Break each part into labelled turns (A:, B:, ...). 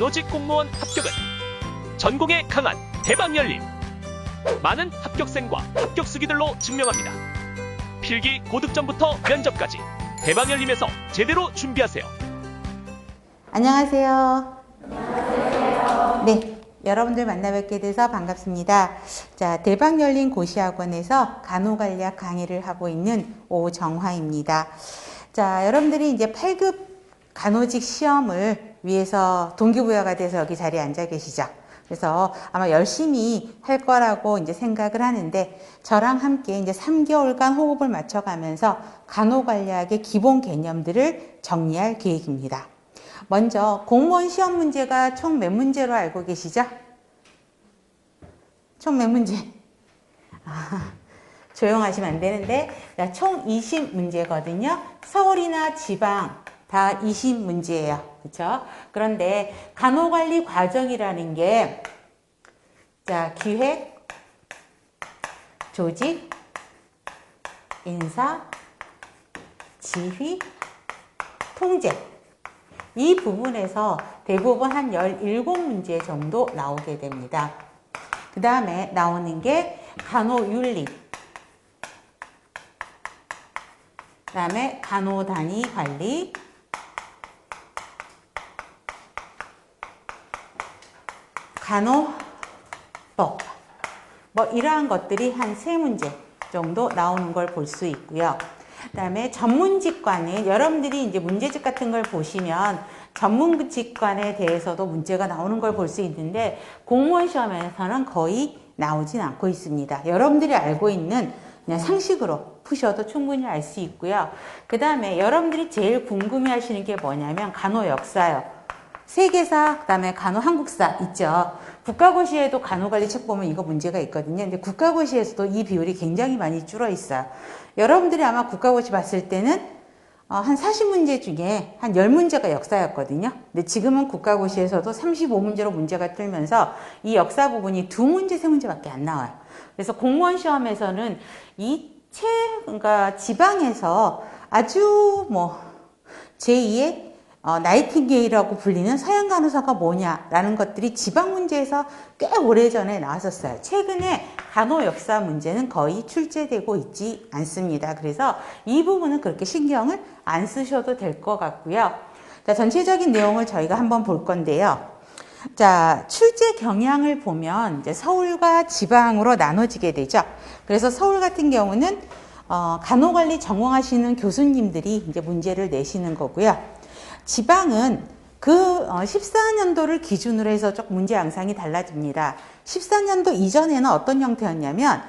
A: 간호직 공무원 합격은 전공에 강한 대박열린 많은 합격생과 합격수기들로 증명합니다. 필기 고득점부터 면접까지 대박열림에서 제대로 준비하세요.
B: 안녕하세요. 네, 여러분들 만나뵙게 돼서 반갑습니다. 자, 대박열린 고시학원에서 간호관리학 강의를 하고 있는 오정화입니다. 자, 여러분들이 이제 8급 간호직 시험을 위해서 동기부여가 돼서 여기 자리에 앉아 계시죠. 그래서 아마 열심히 할 거라고 이제 생각을 하는데, 저랑 함께 이제 3개월간 호흡을 맞춰가면서 간호관리학의 기본 개념들을 정리할 계획입니다. 먼저 공무원 시험 문제가 총 몇 문제로 알고 계시죠? 총 몇 문제? 조용하시면 안 되는데, 총 20문제거든요. 서울이나 지방 다 20문제예요. 그렇죠? 그런데 간호관리 과정이라는 게, 자, 기획, 조직, 인사, 지휘, 통제, 이 부분에서 대부분 한 17문제 정도 나오게 됩니다. 그 다음에 나오는 게 간호윤리, 그 다음에 간호단위 관리, 간호법, 뭐 이러한 것들이 한 3문제 정도 나오는 걸 볼 수 있고요. 그 다음에 전문직관은 여러분들이 이제 문제집 같은 걸 보시면 전문직관에 대해서도 문제가 나오는 걸 볼 수 있는데, 공무원 시험에서는 거의 나오진 않고 있습니다. 여러분들이 알고 있는 그냥 상식으로 푸셔도 충분히 알 수 있고요. 그 다음에 여러분들이 제일 궁금해 하시는 게 뭐냐면 간호 역사요. 세계사, 그 다음에 간호 한국사 있죠. 국가고시에도 간호관리 책 보면 이거 문제가 있거든요. 근데 국가고시에서도 이 비율이 굉장히 많이 줄어 있어요. 여러분들이 아마 국가고시 봤을 때는 한 40문제 중에 한 10문제가 역사였거든요. 근데 지금은 국가고시에서도 35문제로 문제가 뜨면서 이 역사 부분이 2문제, 3문제밖에 안 나와요. 그래서 공무원 시험에서는 그러니까 지방에서 아주 제2의 나이팅게일이라고 불리는 서양 간호사가 뭐냐라는 것들이 지방 문제에서 꽤 오래전에 나왔었어요. 최근에 간호 역사 문제는 거의 출제되고 있지 않습니다. 그래서 이 부분은 그렇게 신경을 안 쓰셔도 될 것 같고요. 자, 전체적인 내용을 저희가 한번 볼 건데요. 자, 출제 경향을 보면 이제 서울과 지방으로 나눠지게 되죠. 그래서 서울 같은 경우는 간호관리 전공하시는 교수님들이 이제 문제를 내시는 거고요. 지방은 그 14년도를 기준으로 해서 조금 문제 양상이 달라집니다. 14년도 이전에는 어떤 형태였냐면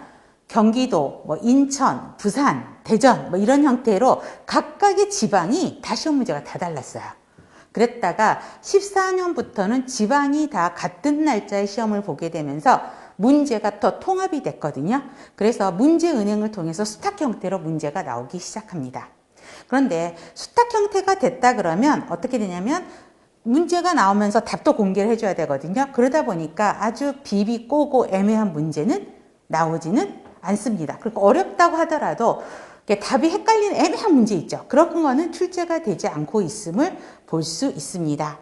B: 경기도, 인천, 부산, 대전 이런 형태로 각각의 지방이 다 시험 문제가 다 달랐어요. 그랬다가 14년부터는 지방이 다 같은 날짜에 시험을 보게 되면서 문제가 더 통합이 됐거든요. 그래서 문제은행을 통해서 수탁 형태로 문제가 나오기 시작합니다. 그런데 수탁 형태가 됐다 그러면 어떻게 되냐면 문제가 나오면서 답도 공개를 해줘야 되거든요. 그러다 보니까 아주 비비꼬고 애매한 문제는 나오지는 않습니다. 그리고 어렵다고 하더라도 답이 헷갈리는 애매한 문제 있죠. 그런 거는 출제가 되지 않고 있음을 볼 수 있습니다.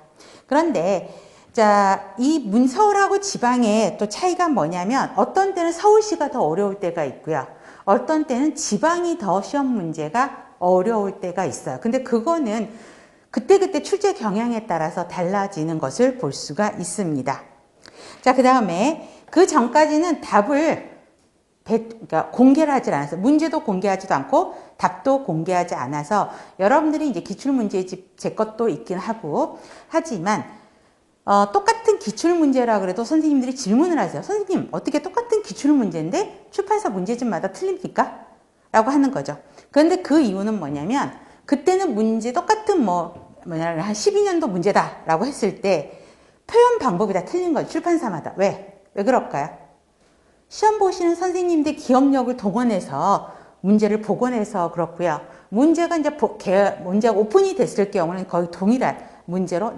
B: 그런데 자, 이 서울하고 지방의 또 차이가 뭐냐면 어떤 때는 서울시가 더 어려울 때가 있고요. 어떤 때는 지방이 더 시험 문제가 어려울 때가 있어요. 근데 그거는 그때그때 출제 경향에 따라서 달라지는 것을 볼 수가 있습니다. 자, 그 다음에 그 전까지는 답을 그러니까 공개를 하지 않아서 문제도 공개하지도 않고 답도 공개하지 않아서 여러분들이 이제 기출문제집 제 것도 있긴 하고 하지만 똑같은 기출문제라 그래도 선생님들이 질문을 하세요. 선생님, 어떻게 똑같은 기출문제인데 출판사 문제집마다 틀립니까? 라고 하는 거죠. 그런데 그 이유는 뭐냐면 그때는 문제 똑같은 한 12년도 문제다 라고 했을 때 표현 방법이 다 틀린 거죠. 출판사마다. 왜 그럴까요? 시험 보시는 선생님들 기억력을 동원해서 문제를 복원해서 그렇고요. 문제가 이제 문제가 오픈이 됐을 경우는 거의 동일한 문제로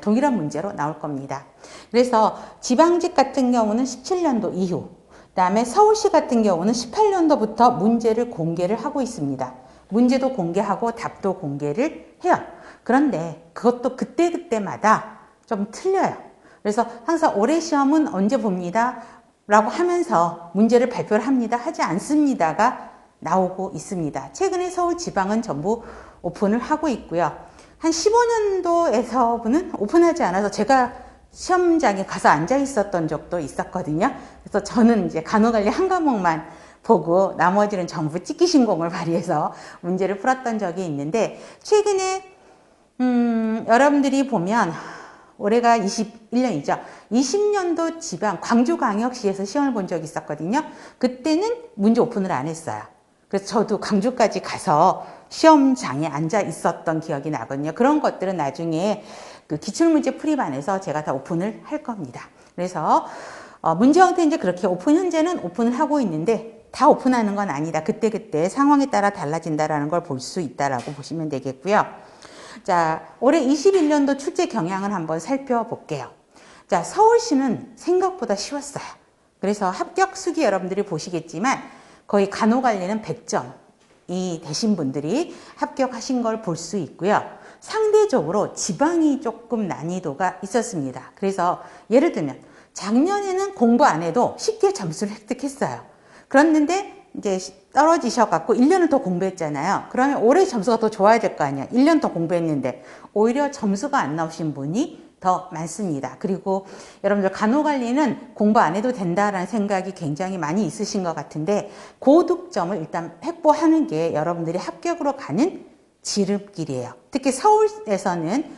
B: 동일한 문제로 나올 겁니다. 그래서 지방직 같은 경우는 17년도 이후, 그 다음에 서울시 같은 경우는 18년도부터 문제를 공개를 하고 있습니다. 문제도 공개하고 답도 공개를 해요. 그런데 그것도 그때그때마다 좀 틀려요. 그래서 항상 올해 시험은 언제 봅니다 라고 하면서 문제를 발표를 합니다 하지 않습니다가 나오고 있습니다. 최근에 서울 지방은 전부 오픈을 하고 있고요. 한 15년도에서는 오픈하지 않아서 제가 시험장에 가서 앉아 있었던 적도 있었거든요. 그래서 저는 이제 간호관리 한 과목만 보고 나머지는 전부 찍기 신공을 발휘해서 문제를 풀었던 적이 있는데, 최근에 여러분들이 보면 올해가 21년이죠. 20년도 지방 광주광역시에서 시험을 본 적이 있었거든요. 그때는 문제 오픈을 안 했어요. 그래서 저도 광주까지 가서 시험장에 앉아 있었던 기억이 나거든요. 그런 것들은 나중에 그 기출문제 풀이반에서 제가 다 오픈을 할 겁니다. 그래서 문제 형태 이제 그렇게 오픈, 현재는 오픈을 하고 있는데 다 오픈하는 건 아니다. 그때그때 상황에 따라 달라진다라는 걸 볼 수 있다라고 보시면 되겠고요. 자, 올해 21년도 출제 경향을 한번 살펴볼게요. 자, 서울시는 생각보다 쉬웠어요. 그래서 합격 수기 여러분들이 보시겠지만 거의 간호관리는 100점이 되신 분들이 합격하신 걸 볼 수 있고요. 상대적으로 지방이 조금 난이도가 있었습니다. 그래서 예를 들면 작년에는 공부 안 해도 쉽게 점수를 획득했어요. 그랬는데 이제 떨어지셔갖고 1년을 더 공부했잖아요. 그러면 올해 점수가 더 좋아야 될 거 아니야. 1년 더 공부했는데 오히려 점수가 안 나오신 분이 더 많습니다. 그리고 여러분들 간호관리는 공부 안 해도 된다라는 생각이 굉장히 많이 있으신 것 같은데 고득점을 일단 획보하는 게 여러분들이 합격으로 가는 지름길이에요. 특히 서울에서는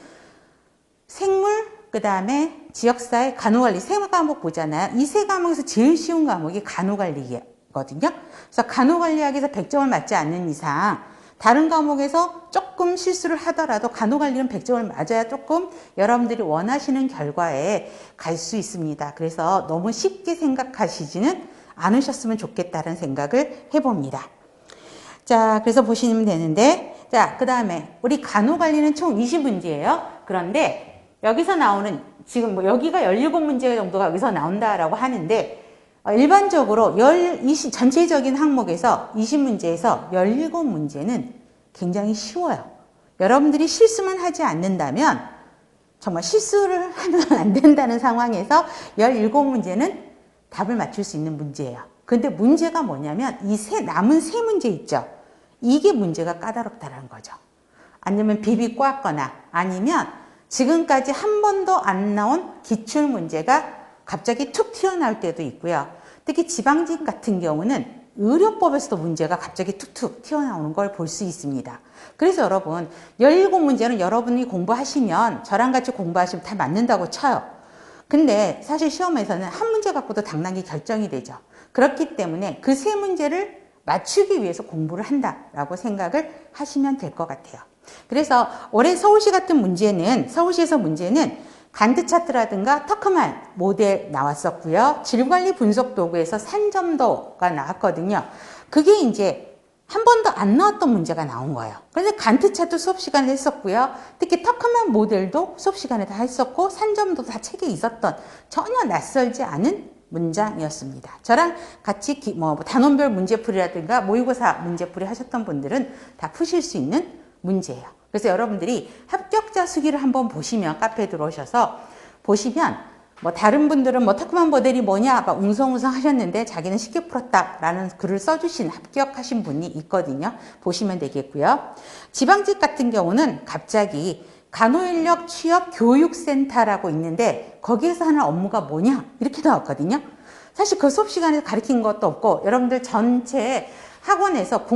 B: 생물, 그 다음에 지역사회, 간호관리 세 과목 보잖아요. 이 세 과목에서 제일 쉬운 과목이 간호관리거든요. 그래서 간호관리학에서 100점을 맞지 않는 이상 다른 과목에서 조금 실수를 하더라도 간호관리는 100점을 맞아야 조금 여러분들이 원하시는 결과에 갈 수 있습니다. 그래서 너무 쉽게 생각하시지는 않으셨으면 좋겠다는 생각을 해봅니다. 자, 그래서 보시면 되는데, 자, 그 다음에 우리 간호관리는 총 20문제예요. 그런데 여기서 나오는, 지금 뭐 여기가 17문제 정도가 여기서 나온다라고 하는데, 일반적으로 전체적인 항목에서 20문제에서 17문제는 굉장히 쉬워요. 여러분들이 실수만 하지 않는다면, 정말 실수를 하면 안 된다는 상황에서 17문제는 답을 맞출 수 있는 문제예요. 근데 문제가 뭐냐면 이 남은 세 문제 있죠. 이게 문제가 까다롭다는 거죠. 아니면 비비 꽂거나 아니면 지금까지 한 번도 안 나온 기출문제가 갑자기 툭 튀어나올 때도 있고요. 특히 지방직 같은 경우는 의료법에서도 문제가 갑자기 툭툭 튀어나오는 걸 볼 수 있습니다. 그래서 여러분 17문제는 여러분이 공부하시면 저랑 같이 공부하시면 다 맞는다고 쳐요. 근데 사실 시험에서는 한 문제 갖고도 당락이 결정이 되죠. 그렇기 때문에 그 세 문제를 맞추기 위해서 공부를 한다라고 생각을 하시면 될 것 같아요. 그래서 올해 서울시 같은 문제는, 서울시에서 문제는 간트 차트라든가 터크만 모델 나왔었고요. 질관리 분석 도구에서 산점도가 나왔거든요. 그게 이제 한 번도 안 나왔던 문제가 나온 거예요. 그런데 간트 차트 수업 시간에 했었고요. 특히 터크만 모델도 수업 시간에 다 했었고 산점도 다 책에 있었던 전혀 낯설지 않은 문장이었습니다. 저랑 같이 단원별 문제풀이라든가 모의고사 문제풀이 하셨던 분들은 다 푸실 수 있는 문제예요. 그래서 여러분들이 합격자 수기를 한번 보시면, 카페에 들어오셔서 보시면 다른 분들은 터크만 모델이 뭐냐 막 웅성웅성 하셨는데 자기는 쉽게 풀었다라는 글을 써주신 합격하신 분이 있거든요. 보시면 되겠고요. 지방직 같은 경우는 갑자기 간호인력 취업 교육센터라고 있는데 거기에서 하는 업무가 뭐냐 이렇게 나왔거든요. 사실 그 수업 시간에 가르친 것도 없고 여러분들 전체 학원에서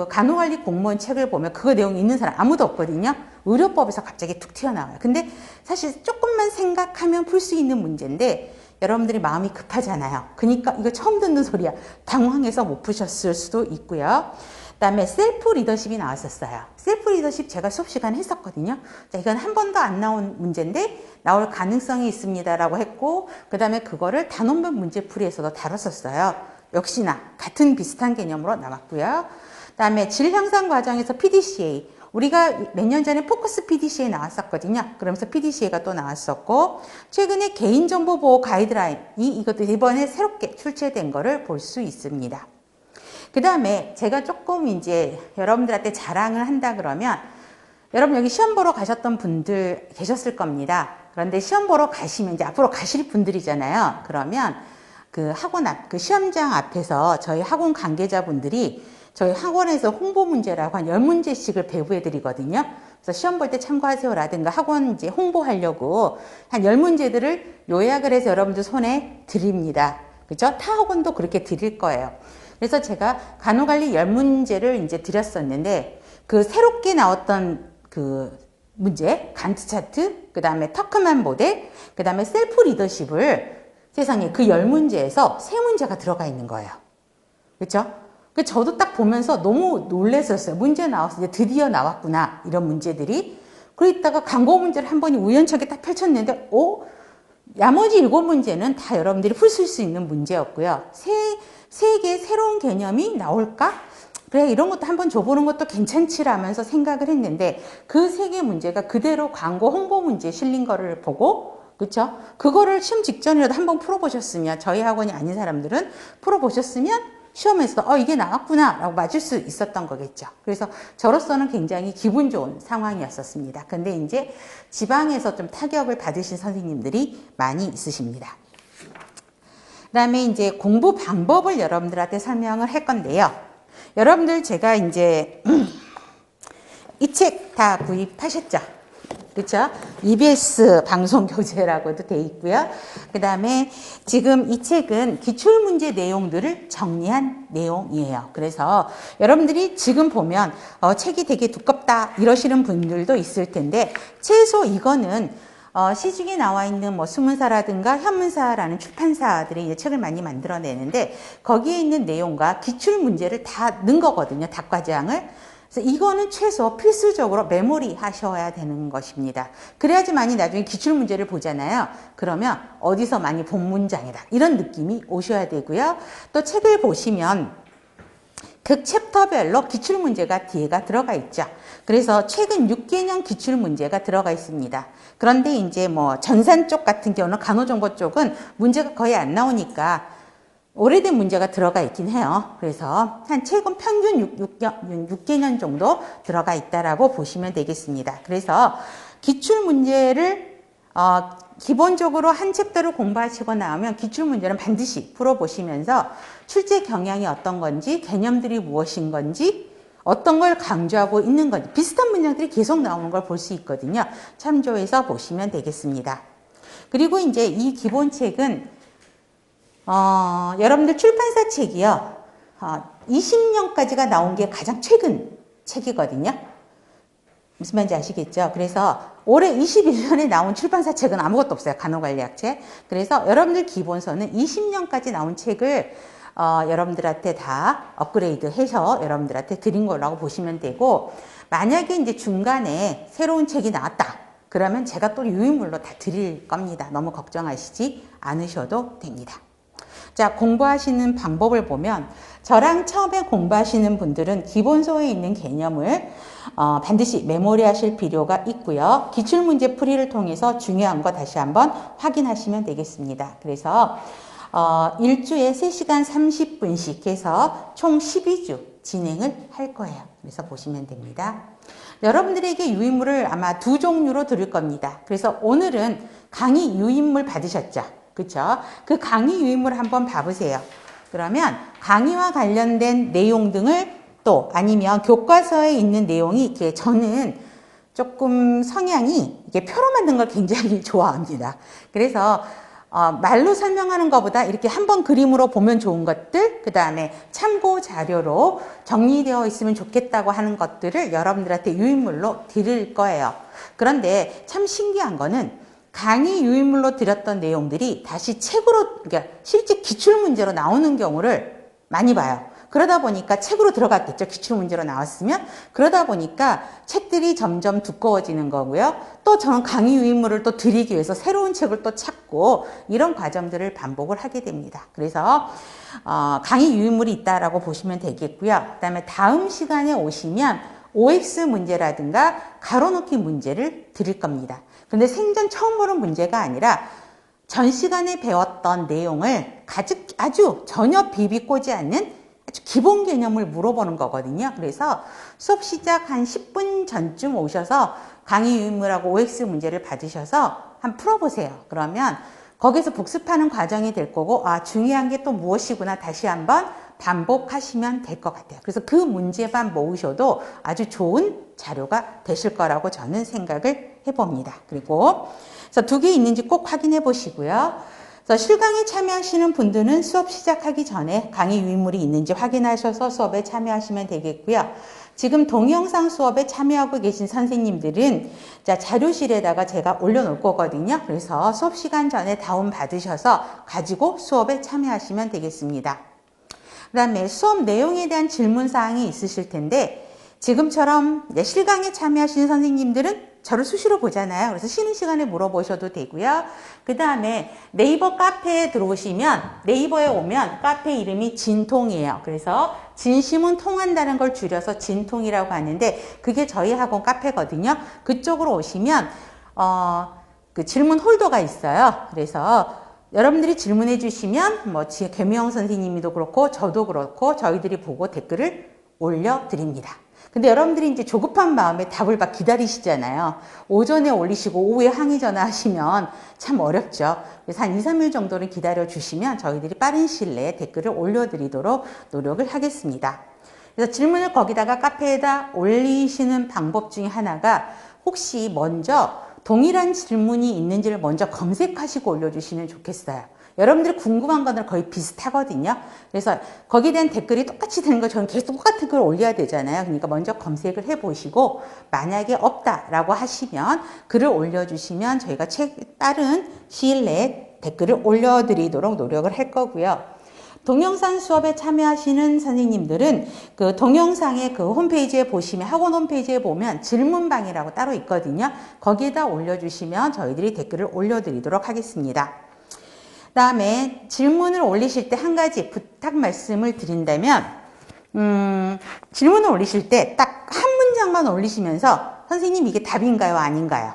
B: 간호관리 공무원 책을 보면 그 내용이 있는 사람 아무도 없거든요. 의료법에서 갑자기 툭 튀어나와요. 근데 사실 조금만 생각하면 풀 수 있는 문제인데 여러분들이 마음이 급하잖아요. 그러니까 이거 처음 듣는 소리야. 당황해서 못 푸셨을 수도 있고요. 그다음에 셀프 리더십이 나왔었어요. 셀프 리더십 제가 수업 시간에 했었거든요. 자, 이건 한 번도 안 나온 문제인데 나올 가능성이 있습니다라고 했고, 그다음에 그거를 단원별 문제풀이에서도 다뤘었어요. 역시나 같은 비슷한 개념으로 나왔고요. 그다음에 질 향상 과정에서 PDCA, 우리가 몇 년 전에 포커스 PDCA 나왔었거든요. 그러면서 PDCA가 또 나왔었고, 최근에 개인정보보호 가이드라인이 이것도 이번에 새롭게 출제된 거를 볼 수 있습니다. 그 다음에 제가 조금 이제 여러분들한테 자랑을 한다 그러면, 여러분 여기 시험 보러 가셨던 분들 계셨을 겁니다. 그런데 시험 보러 가시면 이제 앞으로 가실 분들이잖아요. 그러면 그 학원 앞, 그 시험장 앞에서 저희 학원 관계자분들이 저희 학원에서 홍보 문제라고 한 10문제씩을 배부해 드리거든요. 그래서 시험 볼 때 참고하세요라든가 학원 이제 홍보하려고 한 10문제들을 요약을 해서 여러분들 손에 드립니다. 그죠? 타 학원도 그렇게 드릴 거예요. 그래서 제가 간호관리 10문제를 이제 드렸었는데 그 새롭게 나왔던 그 문제, 간트 차트, 그 다음에 터크만 모델, 그 다음에 셀프 리더십을 세상에 그 10문제에서 3문제가 들어가 있는 거예요. 그렇죠? 저도 딱 보면서 너무 놀랐었어요. 문제 나왔어. 이제 드디어 나왔구나. 이런 문제들이. 그러다가 광고 문제를 한 번이 우연찮게 딱 펼쳤는데, 나머지 7문제는 다 여러분들이 풀 수 있는 문제였고요. 세 개의 새로운 개념이 나올까? 그래, 이런 것도 한번 줘보는 것도 괜찮지라면서 생각을 했는데, 그 3개 문제가 그대로 광고 홍보 문제에 실린 거를 보고, 그쵸? 그거를 시험 직전이라도 한번 풀어보셨으면, 저희 학원이 아닌 사람들은 풀어보셨으면, 시험에서 이게 나왔구나 라고 맞을 수 있었던 거겠죠. 그래서 저로서는 굉장히 기분 좋은 상황이었었습니다. 근데 이제 지방에서 좀 타격을 받으신 선생님들이 많이 있으십니다. 그 다음에 이제 공부 방법을 여러분들한테 설명을 할 건데요. 여러분들 제가 이제 이 책 다 구입하셨죠? 그렇죠? EBS 방송 교재라고도 돼 있고요. 그 다음에 지금 이 책은 기출문제 내용들을 정리한 내용이에요. 그래서 여러분들이 지금 보면 책이 되게 두껍다 이러시는 분들도 있을 텐데 최소 이거는 시중에 나와 있는 뭐 수문사라든가 현문사라는 출판사들이 이제 책을 많이 만들어내는데 거기에 있는 내용과 기출문제를 다 넣은 거거든요. 답과장을. 그래서 이거는 최소 필수적으로 메모리 하셔야 되는 것입니다. 그래야지만이 나중에 기출문제를 보잖아요. 그러면 어디서 많이 본 문장이다. 이런 느낌이 오셔야 되고요. 또 책을 보시면 각 챕터별로 기출문제가 뒤에가 들어가 있죠. 그래서 최근 6개년 기출문제가 들어가 있습니다. 그런데 이제 뭐 전산 쪽 같은 경우는 간호정보 쪽은 문제가 거의 안 나오니까 오래된 문제가 들어가 있긴 해요. 그래서 한 최근 평균 6개년 정도 들어가 있다라고 보시면 되겠습니다. 그래서 기출문제를 기본적으로 한 챕터를 공부하시고 나오면 기출문제는 반드시 풀어보시면서 출제 경향이 어떤 건지 개념들이 무엇인 건지 어떤 걸 강조하고 있는 건지 비슷한 문장들이 계속 나오는 걸 볼 수 있거든요. 참조해서 보시면 되겠습니다. 그리고 이제 이 기본책은 여러분들 출판사 책이요. 20년까지가 나온 게 가장 최근 책이거든요. 무슨 말인지 아시겠죠? 그래서 올해 21년에 나온 출판사 책은 아무것도 없어요. 간호관리학 책. 그래서 여러분들 기본서는 20년까지 나온 책을 여러분들한테 다 업그레이드 해서 여러분들한테 드린 거라고 보시면 되고, 만약에 이제 중간에 새로운 책이 나왔다. 그러면 제가 또 유인물로 다 드릴 겁니다. 너무 걱정하시지 않으셔도 됩니다. 자, 공부하시는 방법을 보면 저랑 처음에 공부하시는 분들은 기본서에 있는 개념을 반드시 메모리 하실 필요가 있고요. 기출문제 풀이를 통해서 중요한 거 다시 한번 확인하시면 되겠습니다. 그래서 일주에 3시간 30분씩 해서 총 12주 진행을 할 거예요. 그래서 보시면 됩니다. 여러분들에게 유인물을 아마 2종류로 드릴 겁니다. 그래서 오늘은 강의 유인물 받으셨죠? 그쵸? 그 강의 유인물 한번 봐보세요. 그러면 강의와 관련된 내용 등을 또 아니면 교과서에 있는 내용이 이렇게 저는 조금 성향이 이게 표로 만든 걸 굉장히 좋아합니다. 그래서 말로 설명하는 것보다 이렇게 한번 그림으로 보면 좋은 것들, 그 다음에 참고 자료로 정리되어 있으면 좋겠다고 하는 것들을 여러분들한테 유인물로 드릴 거예요. 그런데 참 신기한 거는 강의 유인물로 드렸던 내용들이 다시 책으로, 그러니까 실제 기출문제로 나오는 경우를 많이 봐요. 그러다 보니까 책으로 들어갔겠죠. 기출문제로 나왔으면. 그러다 보니까 책들이 점점 두꺼워지는 거고요. 또 저는 강의 유인물을 또 드리기 위해서 새로운 책을 또 찾고 이런 과정들을 반복을 하게 됩니다. 그래서 강의 유인물이 있다라고 보시면 되겠고요. 그다음에 다음 시간에 오시면 OX 문제라든가 가로놓기 문제를 드릴 겁니다. 근데 생전 처음 보는 문제가 아니라 전 시간에 배웠던 내용을 아주 전혀 비비꼬지 않는 아주 기본 개념을 물어보는 거거든요. 그래서 수업 시작 한 10분 전쯤 오셔서 강의 유인물하고 OX 문제를 받으셔서 한번 풀어보세요. 그러면 거기서 복습하는 과정이 될 거고, 아, 중요한 게 또 무엇이구나 다시 한번 반복하시면 될 것 같아요. 그래서 그 문제만 모으셔도 아주 좋은 자료가 되실 거라고 저는 생각을 해봅니다. 그리고 그래서 2개 있는지 꼭 확인해 보시고요. 그래서 실강에 참여하시는 분들은 수업 시작하기 전에 강의 유인물이 있는지 확인하셔서 수업에 참여하시면 되겠고요. 지금 동영상 수업에 참여하고 계신 선생님들은 자, 자료실에다가 제가 올려놓을 거거든요. 그래서 수업 시간 전에 다운 받으셔서 가지고 수업에 참여하시면 되겠습니다. 그 다음에 수업 내용에 대한 질문사항이 있으실 텐데 지금처럼 실강에 참여하시는 선생님들은 저를 수시로 보잖아요. 그래서 쉬는 시간에 물어보셔도 되고요. 그 다음에 네이버 카페에 들어오시면 네이버에 오면 카페 이름이 진통이에요. 그래서 진심은 통한다는 걸 줄여서 진통이라고 하는데 그게 저희 학원 카페거든요. 그쪽으로 오시면 그 질문 홀더가 있어요. 그래서 여러분들이 질문해 주시면 뭐 개미영 선생님도 그렇고 저도 그렇고 저희들이 보고 댓글을 올려드립니다. 근데 여러분들이 이제 조급한 마음에 답을 막 기다리시잖아요. 오전에 올리시고 오후에 항의 전화하시면 참 어렵죠. 그래서 한 2, 3일 정도는 기다려 주시면 저희들이 빠른 시일 내에 댓글을 올려드리도록 노력을 하겠습니다. 그래서 질문을 거기다가 카페에다 올리시는 방법 중에 하나가 혹시 먼저 동일한 질문이 있는지를 먼저 검색하시고 올려주시면 좋겠어요. 여러분들이 궁금한 거는 거의 비슷하거든요. 그래서 거기에 대한 댓글이 똑같이 되는 거 저는 계속 똑같은 걸 올려야 되잖아요. 그러니까 먼저 검색을 해보시고 만약에 없다라고 하시면 글을 올려주시면 저희가 빠른 시일 내에 댓글을 올려드리도록 노력을 할 거고요. 동영상 수업에 참여하시는 선생님들은 그 동영상의 그 홈페이지에 보시면 학원 홈페이지에 보면 질문방이라고 따로 있거든요. 거기에다 올려주시면 저희들이 댓글을 올려드리도록 하겠습니다. 그 다음에 질문을 올리실 때 한 가지 부탁 말씀을 드린다면 질문을 올리실 때 딱 한 문장만 올리시면서 선생님 이게 답인가요 아닌가요?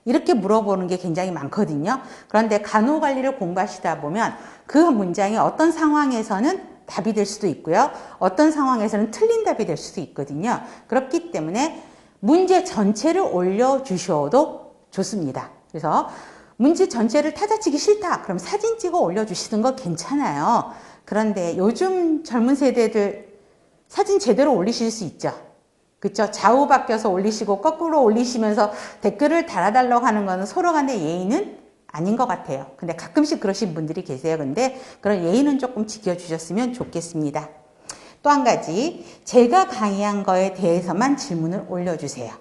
B: 이렇게 물어보는 게 굉장히 많거든요. 그런데 간호관리를 공부하시다 보면 그 문장이 어떤 상황에서는 답이 될 수도 있고요. 어떤 상황에서는 틀린 답이 될 수도 있거든요. 그렇기 때문에 문제 전체를 올려주셔도 좋습니다. 그래서 문제 전체를 타자치기 싫다. 그럼 사진 찍어 올려주시는 거 괜찮아요. 그런데 요즘 젊은 세대들 사진 제대로 올리실 수 있죠. 그쵸? 좌우 바뀌어서 올리시고 거꾸로 올리시면서 댓글을 달아달라고 하는 거는 서로 간의 예의는 아닌 것 같아요. 근데 가끔씩 그러신 분들이 계세요. 근데 그런 예의는 조금 지켜주셨으면 좋겠습니다. 또 한 가지, 제가 강의한 거에 대해서만 질문을 올려주세요.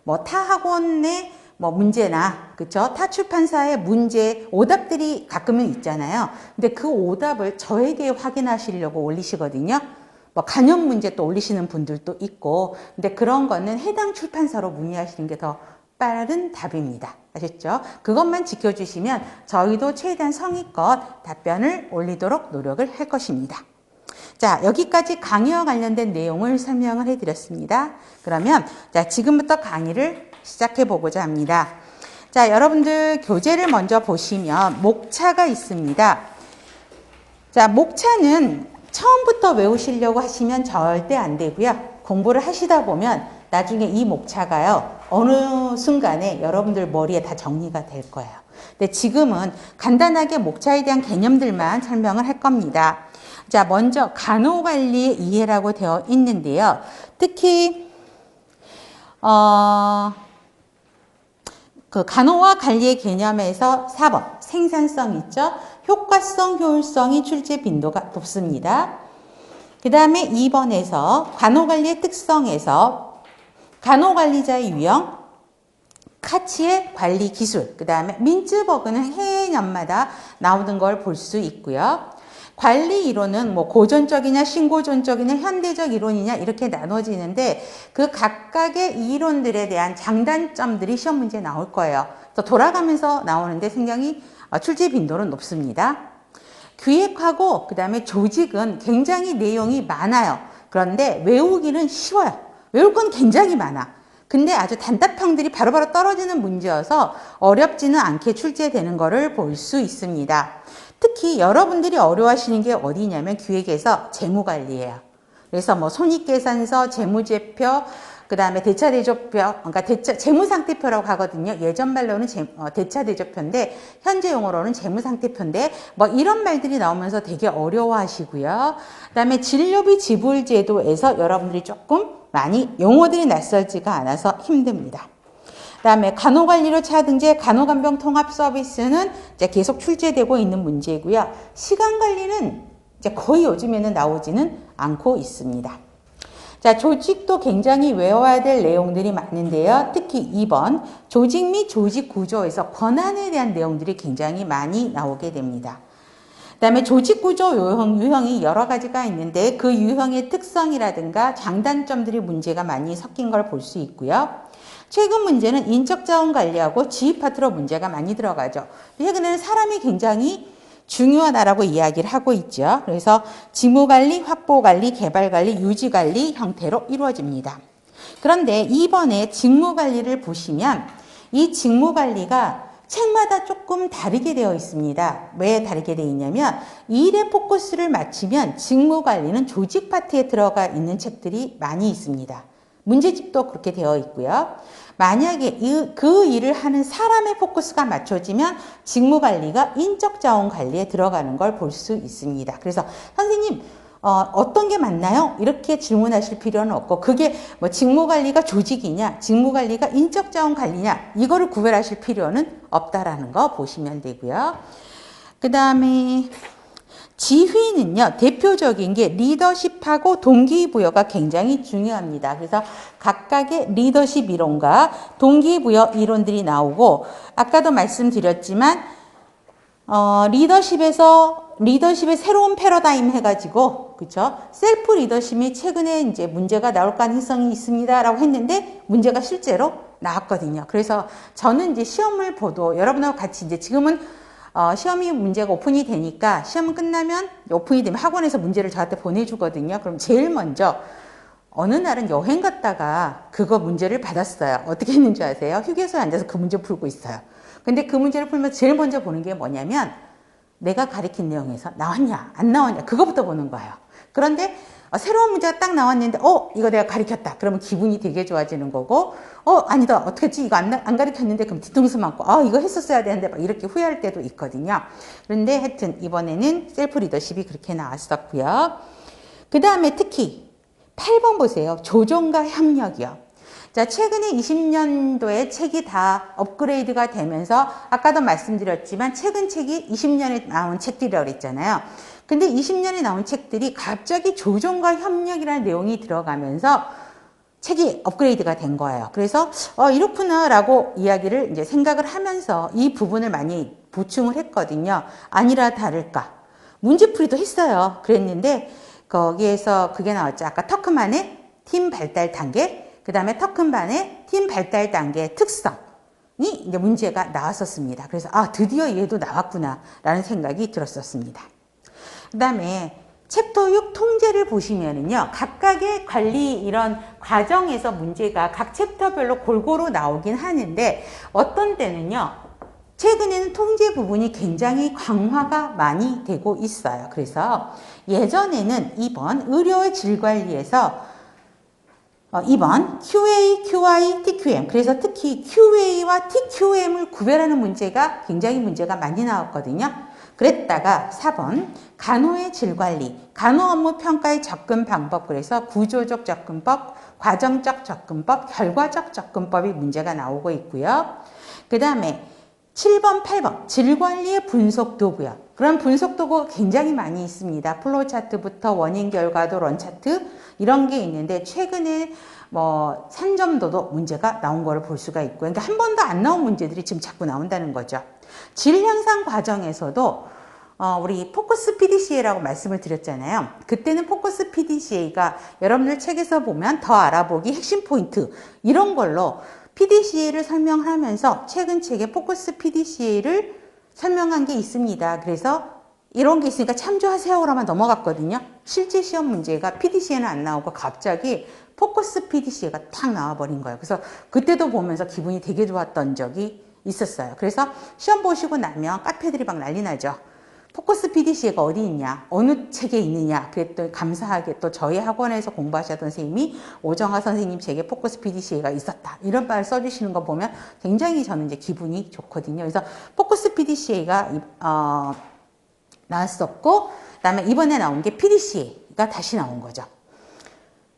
B: 뭐 타 학원의 뭐 문제나 그쵸? 타 출판사의 문제 오답들이 가끔은 있잖아요. 근데 그 오답을 저에게 확인하시려고 올리시거든요. 뭐 간염 문제 또 올리시는 분들도 있고, 근데 그런 거는 해당 출판사로 문의하시는 게 더 빠른 답입니다. 아셨죠? 그것만 지켜주시면 저희도 최대한 성의껏 답변을 올리도록 노력을 할 것입니다. 자, 여기까지 강의와 관련된 내용을 설명을 해드렸습니다. 그러면 자, 지금부터 강의를 시작해 보고자 합니다. 자, 여러분들 교재를 먼저 보시면 목차가 있습니다. 자, 목차는 처음부터 외우시려고 하시면 절대 안 되고요. 공부를 하시다 보면 나중에 이 목차가요, 어느 순간에 여러분들 머리에 다 정리가 될 거예요. 근데 지금은 간단하게 목차에 대한 개념들만 설명을 할 겁니다. 자, 먼저 간호관리의 이해라고 되어 있는데요. 특히 그 간호와 관리의 개념에서 4번 생산성 있죠. 효과성, 효율성이 출제 빈도가 높습니다. 그 다음에 2번에서 간호관리의 특성에서 간호관리자의 유형, 카치의 관리 기술, 그 다음에 민츠버그는 해년마다 나오는 걸 볼 수 있고요. 관리 이론은 뭐 고전적이냐 신고전적이냐 현대적 이론이냐 이렇게 나눠지는데 그 각각의 이론들에 대한 장단점들이 시험 문제에 나올 거예요. 그래서 돌아가면서 나오는데 굉장히 출제 빈도는 높습니다. 기획하고 그 다음에 조직은 굉장히 내용이 많아요. 그런데 외우기는 쉬워요. 외울 건 굉장히 많아. 근데 아주 단답형들이 바로바로 떨어지는 문제여서 어렵지는 않게 출제되는 것을 볼 수 있습니다. 특히 여러분들이 어려워하시는 게 어디냐면 기획에서 재무관리예요. 그래서 뭐 손익계산서, 재무제표, 그 다음에 대차대조표, 그러니까 재무상태표라고 하거든요. 예전 말로는 대차대조표인데, 현재 용어로는 재무상태표인데, 뭐 이런 말들이 나오면서 되게 어려워하시고요. 그 다음에 진료비 지불제도에서 여러분들이 조금 많이 용어들이 낯설지가 않아서 힘듭니다. 그 다음에 간호관리료 차등제, 간호간병 통합 서비스는 이제 계속 출제되고 있는 문제이고요. 시간관리는 이제 거의 요즘에는 나오지는 않고 있습니다. 자, 조직도 굉장히 외워야 될 내용들이 많은데요. 특히 2번 조직 및 조직 구조에서 권한에 대한 내용들이 굉장히 많이 나오게 됩니다. 그 다음에 조직 구조 유형이 여러 가지가 있는데 그 유형의 특성이라든가 장단점들이 문제가 많이 섞인 걸 볼 수 있고요. 최근 문제는 인적자원 관리하고 지휘 파트로 문제가 많이 들어가죠. 최근에는 사람이 굉장히 중요하다라고 이야기를 하고 있죠. 그래서 직무관리, 확보관리, 개발관리, 유지관리 형태로 이루어집니다. 그런데 이번에 직무관리를 보시면 이 직무관리가 책마다 조금 다르게 되어 있습니다. 왜 다르게 되어 있냐면 일에 포커스를 맞추면 직무관리는 조직 파트에 들어가 있는 책들이 많이 있습니다. 문제집도 그렇게 되어 있고요. 만약에 그 일을 하는 사람의 포커스가 맞춰지면 직무관리가 인적자원관리에 들어가는 걸 볼 수 있습니다. 그래서 선생님 어떤 게 맞나요? 이렇게 질문하실 필요는 없고 그게 뭐 직무관리가 조직이냐 직무관리가 인적자원관리냐 이거를 구별하실 필요는 없다라는 거 보시면 되고요. 그 다음에 지휘는요, 대표적인 게 리더십하고 동기부여가 굉장히 중요합니다. 그래서 각각의 리더십 이론과 동기부여 이론들이 나오고, 아까도 말씀드렸지만, 리더십의 새로운 패러다임 해가지고, 그쵸? 셀프 리더십이 최근에 이제 문제가 나올 가능성이 있습니다라고 했는데, 문제가 실제로 나왔거든요. 그래서 저는 이제 시험을 보도 여러분하고 같이 이제 지금은 시험이 문제가 오픈이 되니까 시험 끝나면 오픈이 되면 학원에서 문제를 저한테 보내주거든요. 그럼 제일 먼저 어느 날은 여행 갔다가 그거 문제를 받았어요. 어떻게 했는지 아세요? 휴게소에 앉아서 그 문제 풀고 있어요. 근데 그 문제를 풀면서 제일 먼저 보는 게 뭐냐면 내가 가르친 내용에서 나왔냐 안 나왔냐 그거부터 보는 거예요. 그런데 새로운 문제가 딱 나왔는데 이거 내가 가르쳤다. 그러면 기분이 되게 좋아지는 거고 아니다. 어떻게 했지? 이거 안 가르쳤는데 그럼 뒤통수 맞고 이거 했었어야 되는데 막 이렇게 후회할 때도 있거든요. 그런데 하여튼 이번에는 셀프 리더십이 그렇게 나왔었고요. 그 다음에 특히 8번 보세요. 조정과 협력이요. 자, 최근에 20년도에 책이 다 업그레이드가 되면서 아까도 말씀드렸지만 최근 책이 20년에 나온 책들이라고 그랬잖아요. 근데 20년에 나온 책들이 갑자기 조정과 협력이라는 내용이 들어가면서 책이 업그레이드가 된 거예요. 그래서 이렇구나라고 이야기를 이제 생각을 하면서 이 부분을 많이 보충을 했거든요. 아니라 다를까. 문제풀이도 했어요. 그랬는데 거기에서 그게 나왔죠. 아까 터크만의 팀 발달 단계, 그 다음에 터크만의 팀 발달 단계의 특성이 이제 문제가 나왔었습니다. 그래서 드디어 얘도 나왔구나라는 생각이 들었었습니다. 그 다음에 챕터 6 통제를 보시면은요, 각각의 관리 이런 과정에서 문제가 각 챕터별로 골고루 나오긴 하는데, 어떤 때는요, 최근에는 통제 부분이 굉장히 강화가 많이 되고 있어요. 그래서 예전에는 2번 의료의 질 관리에서 2번 QA, QI, TQM. 그래서 특히 QA와 TQM을 구별하는 문제가 굉장히 문제가 많이 나왔거든요. 그랬다가 4번 간호의 질관리, 간호 업무 평가의 접근 방법. 그래서 구조적 접근법, 과정적 접근법, 결과적 접근법이 문제가 나오고 있고요. 그 다음에 7번, 8번 질관리의 분석 도구요. 그런 분석 도구가 굉장히 많이 있습니다. 플로우 차트부터 원인 결과도 런 차트 이런 게 있는데 최근에 산점도도 문제가 나온 거를 볼 수가 있고요. 그러니까 한 번도 안 나온 문제들이 지금 자꾸 나온다는 거죠. 질 향상 과정에서도 우리 포커스 PDCA라고 말씀을 드렸잖아요. 그때는 포커스 PDCA가 여러분들 책에서 보면 더 알아보기 핵심 포인트 이런 걸로 PDCA를 설명하면서 최근 책에 포커스 PDCA를 설명한 게 있습니다. 그래서 이런 게 있으니까 참조하세요로만 넘어갔거든요. 실제 시험 문제가 PDCA는 안 나오고 갑자기 포커스 PDCA가 탁 나와버린 거예요. 그래서 그때도 보면서 기분이 되게 좋았던 적이 있었어요. 그래서 시험 보시고 나면 카페들이 막 난리 나죠. 포커스 PDCA가 어디 있냐, 어느 책에 있느냐 그랬더니 감사하게 또 저희 학원에서 공부하셨던 선생님이 오정아 선생님 책에 포커스 PDCA가 있었다 이런 말을 써주시는 거 보면 굉장히 저는 이제 기분이 좋거든요. 그래서 포커스 PDCA가 나왔었고, 그 다음에 이번에 나온 게 PDCA가 다시 나온 거죠.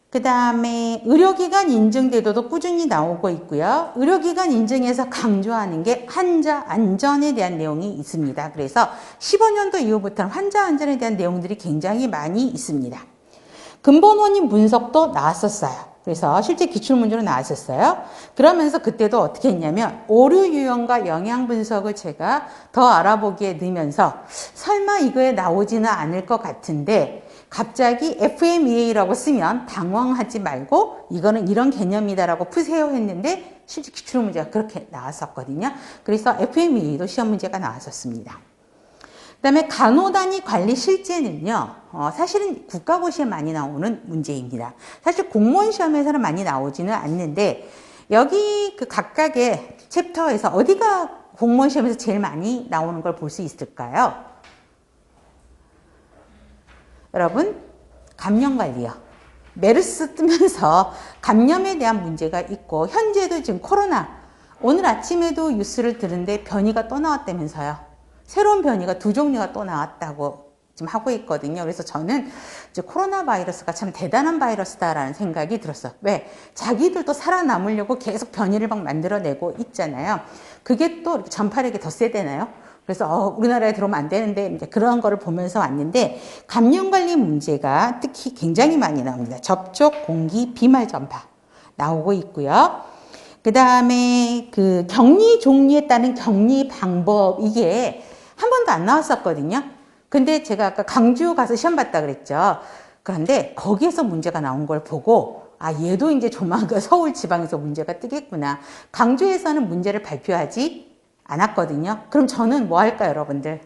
B: 그 다음에 의료기관 인증 제도도 꾸준히 나오고 있고요. 의료기관 인증에서 강조하는 게 환자 안전에 대한 내용이 있습니다. 그래서 15년도 이후부터는 환자 안전에 대한 내용들이 굉장히 많이 있습니다. 근본 원인 분석도 나왔었어요. 그래서 실제 기출문제로 나왔었어요. 그러면서 그때도 어떻게 했냐면 오류 유형과 영양 분석을 제가 더 알아보기에 넣으면서 설마 이거에 나오지는 않을 것 같은데 갑자기 FMEA라고 쓰면 당황하지 말고 이거는 이런 개념이다라고 푸세요 했는데 실제 기출문제가 그렇게 나왔었거든요. 그래서 FMEA도 시험 문제가 나왔었습니다. 그 다음에 간호단위 관리 실제는요, 사실은 국가고시에 많이 나오는 문제입니다. 사실 공무원 시험에서는 많이 나오지는 않는데, 여기 그 각각의 챕터에서 어디가 공무원 시험에서 제일 많이 나오는 걸 볼 수 있을까요? 여러분, 감염관리요. 메르스 뜨면서 감염에 대한 문제가 있고, 현재도 지금 코로나, 오늘 아침에도 뉴스를 들은데 변이가 또 나왔다면서요. 새로운 변이가 2종류가 또 나왔다고 지금 하고 있거든요. 그래서 저는 이제 코로나 바이러스가 참 대단한 바이러스다라는 생각이 들었어요. 왜? 자기들도 살아남으려고 계속 변이를 막 만들어내고 있잖아요. 그게 또 전파력이 더 세대나요? 그래서 우리나라에 들어오면 안 되는데 이제 그런 거를 보면서 왔는데, 감염관리 문제가 특히 굉장히 많이 나옵니다. 접촉, 공기, 비말 전파 나오고 있고요. 그 다음에 그 격리 종류에 따른 격리 방법, 이게 한 번도 안 나왔었거든요. 근데 제가 아까 강주 가서 시험 봤다 그랬죠. 그런데 거기에서 문제가 나온 걸 보고, 아, 얘도 이제 조만간 서울 지방에서 문제가 뜨겠구나. 강주에서는 문제를 발표하지 않았거든요. 그럼 저는 뭐 할까요, 여러분들?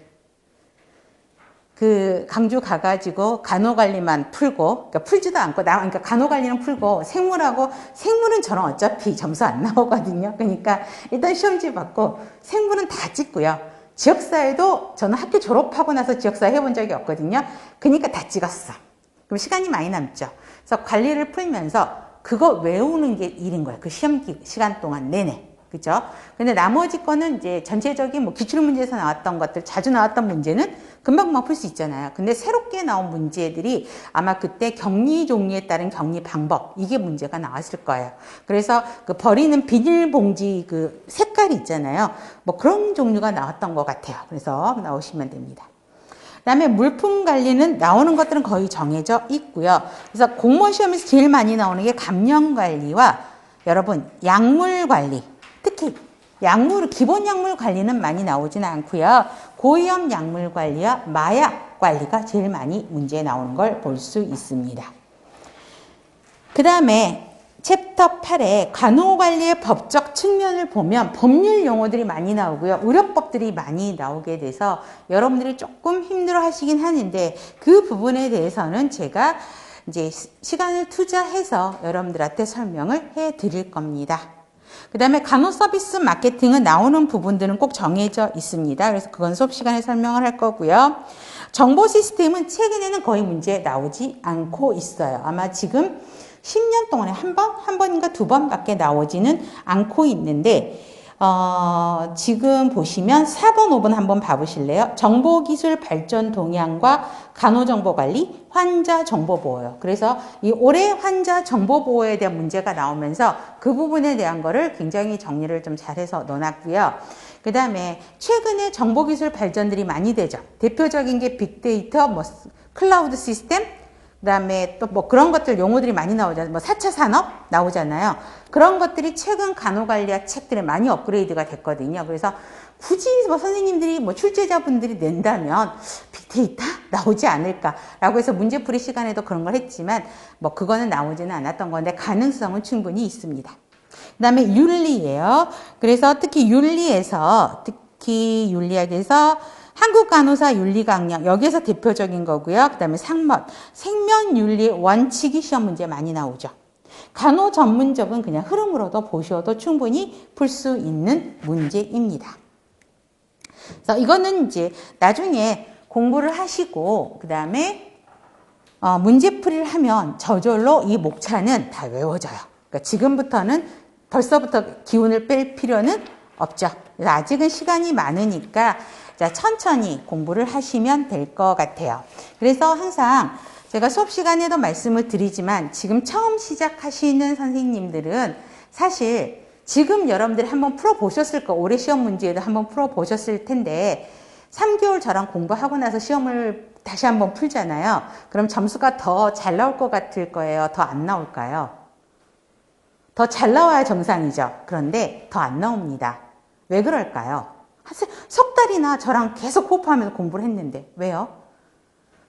B: 그 강주 가가지고 간호관리만 풀고, 그러니까 풀지도 않고, 그러니까 간호관리는 풀고, 생물은 저는 어차피 점수 안 나오거든요. 그러니까 일단 시험지 받고, 생물은 다 찍고요. 지역사회도 저는 학교 졸업하고 나서 지역사회 해본 적이 없거든요. 그러니까 다 찍었어. 그럼 시간이 많이 남죠. 그래서 관리를 풀면서 그거 외우는 게 일인 거예요. 그 시험 시간 동안 내내. 그죠? 근데 나머지 거는 이제 전체적인 뭐 기출문제에서 나왔던 것들, 자주 나왔던 문제는 금방 풀 수 있잖아요. 근데 새롭게 나온 문제들이 아마 그때 격리 종류에 따른 격리 방법, 이게 문제가 나왔을 거예요. 그래서 그 버리는 비닐봉지 그 색깔이 있잖아요. 뭐 그런 종류가 나왔던 것 같아요. 그래서 나오시면 됩니다. 그 다음에 물품 관리는 나오는 것들은 거의 정해져 있고요. 그래서 공무원 시험에서 제일 많이 나오는 게 감염 관리와 여러분, 약물 관리. 특히 기본 약물 관리는 많이 나오지는 않고요. 고위험 약물 관리와 마약 관리가 제일 많이 문제에 나오는 걸 볼 수 있습니다. 그 다음에 챕터 8에 간호관리의 법적 측면을 보면 법률 용어들이 많이 나오고요. 의료법들이 많이 나오게 돼서 여러분들이 조금 힘들어 하시긴 하는데, 그 부분에 대해서는 제가 이제 시간을 투자해서 여러분들한테 설명을 해 드릴 겁니다. 그 다음에 간호 서비스 마케팅은 나오는 부분들은 꼭 정해져 있습니다. 그래서 그건 수업 시간에 설명을 할 거고요. 정보 시스템은 최근에는 거의 문제 나오지 않고 있어요. 아마 지금 10년 동안에 한 번인가 2번밖에 나오지는 않고 있는데, 지금 보시면 4번, 5번 한번 봐보실래요? 정보기술 발전 동향과 간호정보관리, 환자정보보호요. 그래서 이 올해 환자정보보호에 대한 문제가 나오면서 그 부분에 대한 거를 굉장히 정리를 좀 잘해서 넣어놨고요. 그 다음에 최근에 정보기술 발전들이 많이 되죠. 대표적인 게 빅데이터, 클라우드 시스템, 그 다음에 또 뭐 그런 것들 용어들이 많이 나오잖아요. 뭐 4차 산업 나오잖아요. 그런 것들이 최근 간호관리학 책들에 많이 업그레이드가 됐거든요. 그래서 굳이 뭐 선생님들이 뭐 출제자분들이 낸다면 빅데이터 나오지 않을까라고 해서 문제풀이 시간에도 그런 걸 했지만 뭐 그거는 나오지는 않았던 건데 가능성은 충분히 있습니다. 그 다음에 윤리예요. 그래서 특히 윤리학에서 한국간호사 윤리강령, 여기에서 대표적인 거고요. 그 다음에 생명윤리 원칙이 시험 문제 많이 나오죠. 간호 전문적은 그냥 흐름으로도 보셔도 충분히 풀 수 있는 문제입니다. 그래서 이거는 이제 나중에 공부를 하시고 그 다음에 문제풀이를 하면 저절로 이 목차는 다 외워져요. 그러니까 지금부터는 벌써부터 기운을 뺄 필요는 없죠. 그래서 아직은 시간이 많으니까 자, 천천히 공부를 하시면 될 것 같아요. 그래서 항상 제가 수업 시간에도 말씀을 드리지만 지금 처음 시작하시는 선생님들은 사실 지금 여러분들이 한번 풀어보셨을 거, 올해 시험 문제에도 한번 풀어보셨을 텐데 3개월 저랑 공부하고 나서 시험을 다시 한번 풀잖아요. 그럼 점수가 더 잘 나올 것 같을 거예요? 더 안 나올까요? 더 잘 나와야 정상이죠. 그런데 더 안 나옵니다. 왜 그럴까요? 석 달이나 저랑 계속 호흡하면서 공부를 했는데 왜요?